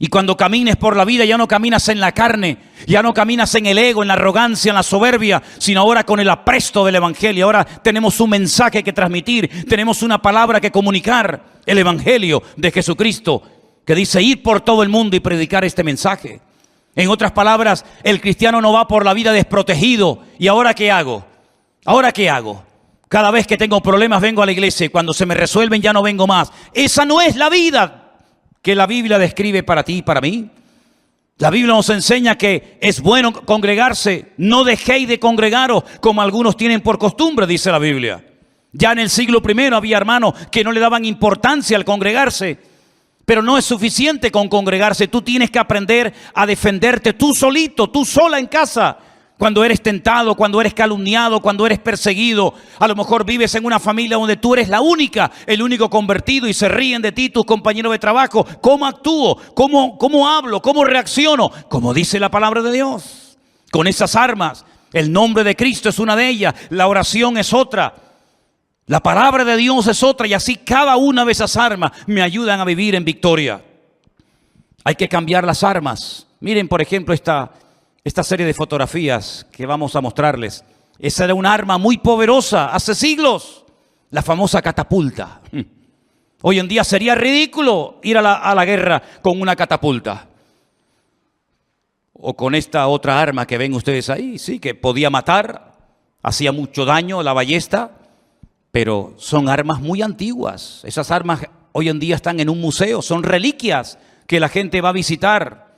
Y cuando camines por la vida ya no caminas en la carne, ya no caminas en el ego, en la arrogancia, en la soberbia, sino ahora con el apresto del Evangelio. Ahora tenemos un mensaje que transmitir, tenemos una palabra que comunicar, el Evangelio de Jesucristo, que dice ir por todo el mundo y predicar este mensaje. En otras palabras, el cristiano no va por la vida desprotegido. ¿Y ahora qué hago? ¿Ahora qué hago? Cada vez que tengo problemas vengo a la iglesia y cuando se me resuelven ya no vengo más. Esa no es la vida que la Biblia describe para ti y para mí. La Biblia nos enseña que es bueno congregarse. No dejéis de congregaros como algunos tienen por costumbre, dice la Biblia. Ya en el siglo I había hermanos que no le daban importancia al congregarse. Pero no es suficiente con congregarse. Tú tienes que aprender a defenderte tú solito, tú sola en casa. Cuando eres tentado, cuando eres calumniado, cuando eres perseguido. A lo mejor vives en una familia donde tú eres la única, el único convertido y se ríen de ti tus compañeros de trabajo. ¿Cómo actúo? ¿Cómo hablo? ¿Cómo reacciono? Como dice la palabra de Dios. Con esas armas, el nombre de Cristo es una de ellas, la oración es otra, la palabra de Dios es otra, y así cada una de esas armas me ayudan a vivir en victoria. Hay que cambiar las armas. Miren, por ejemplo, esta serie de fotografías que vamos a mostrarles. Esa era un arma muy poderosa hace siglos, la famosa catapulta. Hoy en día sería ridículo ir a la guerra con una catapulta. O con esta otra arma que ven ustedes ahí, sí, que podía matar, hacía mucho daño, la ballesta, pero son armas muy antiguas. Esas armas hoy en día están en un museo, son reliquias que la gente va a visitar.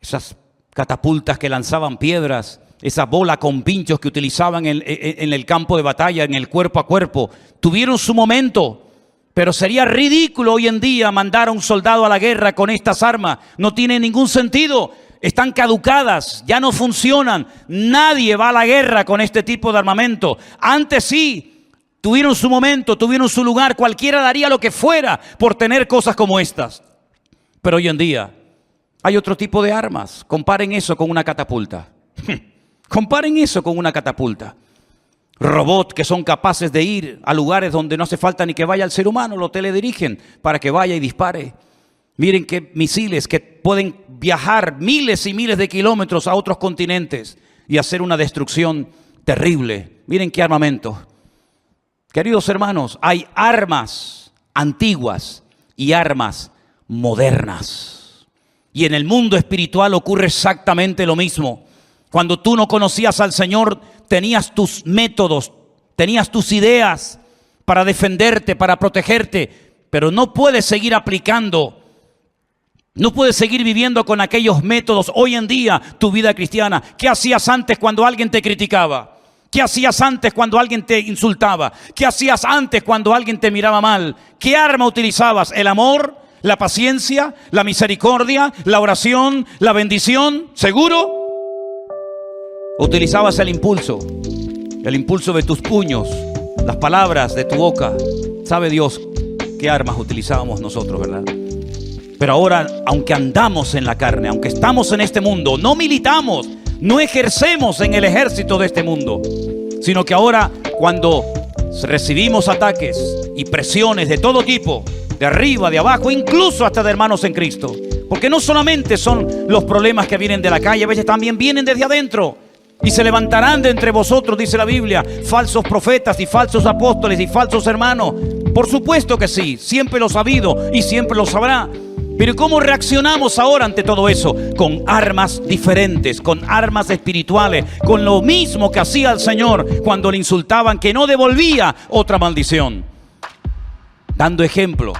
Esas catapultas que lanzaban piedras, esa bola con pinchos que utilizaban en el campo de batalla, en el cuerpo a cuerpo, tuvieron su momento, pero sería ridículo hoy en día mandar a un soldado a la guerra con estas armas. No tiene ningún sentido. están caducadas, ya no funcionan. Nadie va a la guerra con este tipo de armamento. Antes sí, tuvieron su momento, tuvieron su lugar. Cualquiera daría lo que fuera por tener cosas como estas. Pero hoy en día hay otro tipo de armas. Comparen eso con una catapulta. Comparen eso con una catapulta. Robots que son capaces de ir a lugares donde no hace falta ni que vaya el ser humano, lo teledirigen para que vaya y dispare. Miren qué misiles que pueden viajar miles y miles de kilómetros a otros continentes y hacer una destrucción terrible. Miren qué armamento. Queridos hermanos, hay armas antiguas y armas modernas. Y en el mundo espiritual ocurre exactamente lo mismo. Cuando tú no conocías al Señor, tenías tus métodos, tenías tus ideas para defenderte, para protegerte, pero no puedes seguir aplicando. No puedes seguir viviendo con aquellos métodos hoy en día tu vida cristiana. ¿Qué hacías antes cuando alguien te criticaba? ¿Qué hacías antes cuando alguien te insultaba? ¿Qué hacías antes cuando alguien te miraba mal? ¿Qué arma utilizabas? ¿El amor? ¿La paciencia? ¿La misericordia? ¿La oración? ¿La bendición? ¿Seguro? Utilizabas el impulso de tus puños, las palabras de tu boca. Sabe Dios qué armas utilizábamos nosotros, ¿verdad? Pero ahora, aunque andamos en la carne, aunque estamos en este mundo, no militamos, no ejercemos en el ejército de este mundo, sino que ahora cuando recibimos ataques y presiones de todo tipo, de arriba, de abajo, incluso hasta de hermanos en Cristo, porque no solamente son los problemas que vienen de la calle, a veces también vienen desde adentro. Y se levantarán de entre vosotros, dice la Biblia, falsos profetas y falsos apóstoles y falsos hermanos. Por supuesto que sí, siempre lo ha habido y siempre lo sabrá. Pero ¿cómo reaccionamos ahora ante todo eso? Con armas diferentes, con armas espirituales, con lo mismo que hacía el Señor cuando le insultaban, que no devolvía otra maldición. Dando ejemplo,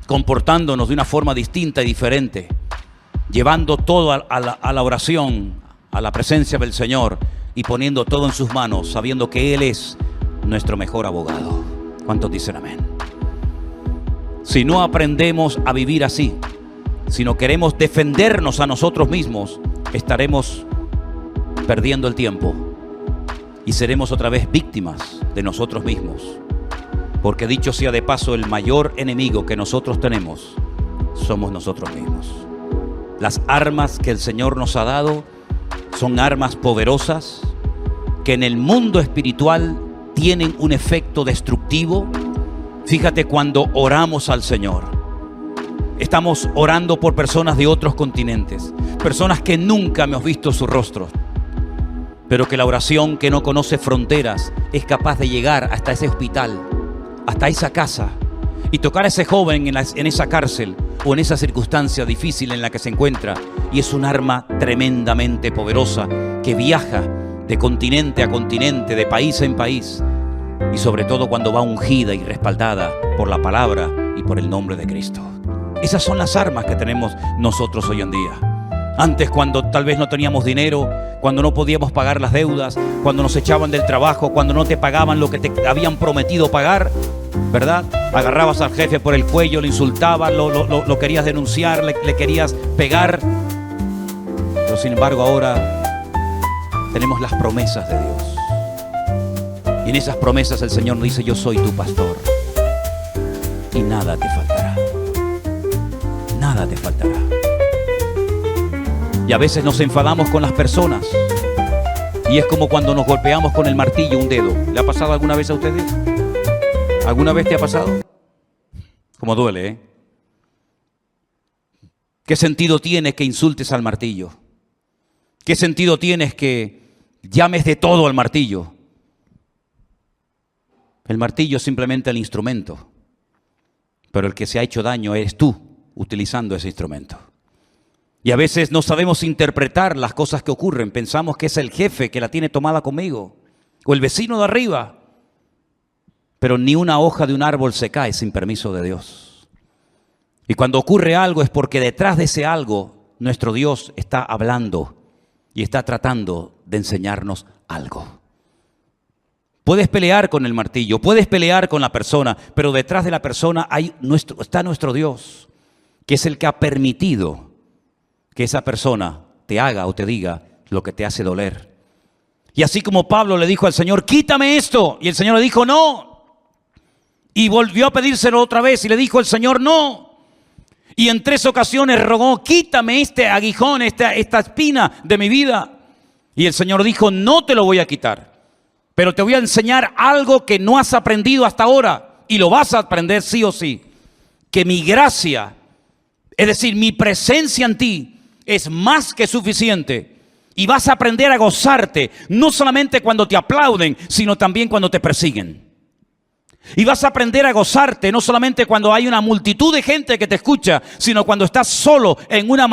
comportándonos de una forma distinta y diferente, llevando todo a la oración, a la presencia del Señor y poniendo todo en sus manos, sabiendo que Él es nuestro mejor abogado. ¿Cuántos dicen amén? Si no aprendemos a vivir así, si no queremos defendernos a nosotros mismos, estaremos perdiendo el tiempo y seremos otra vez víctimas de nosotros mismos. Porque dicho sea de paso, el mayor enemigo que nosotros tenemos somos nosotros mismos. Las armas que el Señor nos ha dado son armas poderosas que en el mundo espiritual tienen un efecto destructivo. Fíjate, cuando oramos al Señor, estamos orando por personas de otros continentes, personas que nunca hemos visto su rostro, pero que la oración, que no conoce fronteras, es capaz de llegar hasta ese hospital, hasta esa casa, y tocar a ese joven en esa cárcel o en esa circunstancia difícil en la que se encuentra. Y es un arma tremendamente poderosa que viaja de continente a continente, de país en país, y sobre todo cuando va ungida y respaldada por la palabra y por el nombre de Cristo. Esas son las armas que tenemos nosotros hoy en día. Antes, cuando tal vez no teníamos dinero, cuando no podíamos pagar las deudas, cuando nos echaban del trabajo, cuando no te pagaban lo que te habían prometido pagar, ¿verdad? Agarrabas al jefe por el cuello, le insultabas, lo querías denunciar, le querías pegar. Pero sin embargo ahora tenemos las promesas de Dios. Y en esas promesas el Señor nos dice: yo soy tu pastor y nada te faltará. Nada te faltará. Y a veces nos enfadamos con las personas y es como cuando nos golpeamos con el martillo un dedo. ¿Le ha pasado alguna vez a ustedes? ¿Alguna vez te ha pasado? Como duele, ¿eh? ¿Qué sentido tiene que insultes al martillo? ¿Qué sentido tienes que llames de todo al martillo? El martillo es simplemente el instrumento, pero el que se ha hecho daño eres tú utilizando ese instrumento. Y a veces no sabemos interpretar las cosas que ocurren. Pensamos que es el jefe que la tiene tomada conmigo, o el vecino de arriba. Pero ni una hoja de un árbol se cae sin permiso de Dios. Y cuando ocurre algo es porque detrás de ese algo nuestro Dios está hablando y está tratando de enseñarnos algo. Puedes pelear con el martillo, puedes pelear con la persona, pero detrás de la persona está nuestro Dios, que es el que ha permitido que esa persona te haga o te diga lo que te hace doler. Y así como Pablo le dijo al Señor, quítame esto, y el Señor le dijo, no. Y volvió a pedírselo otra vez y le dijo el Señor, no. Y en 3 ocasiones rogó, quítame este aguijón, esta espina de mi vida. Y el Señor dijo, no te lo voy a quitar, pero te voy a enseñar algo que no has aprendido hasta ahora, y lo vas a aprender sí o sí, que mi gracia, es decir, mi presencia en ti es más que suficiente, y vas a aprender a gozarte, no solamente cuando te aplauden, sino también cuando te persiguen. Y vas a aprender a gozarte, no solamente cuando hay una multitud de gente que te escucha, sino cuando estás solo en una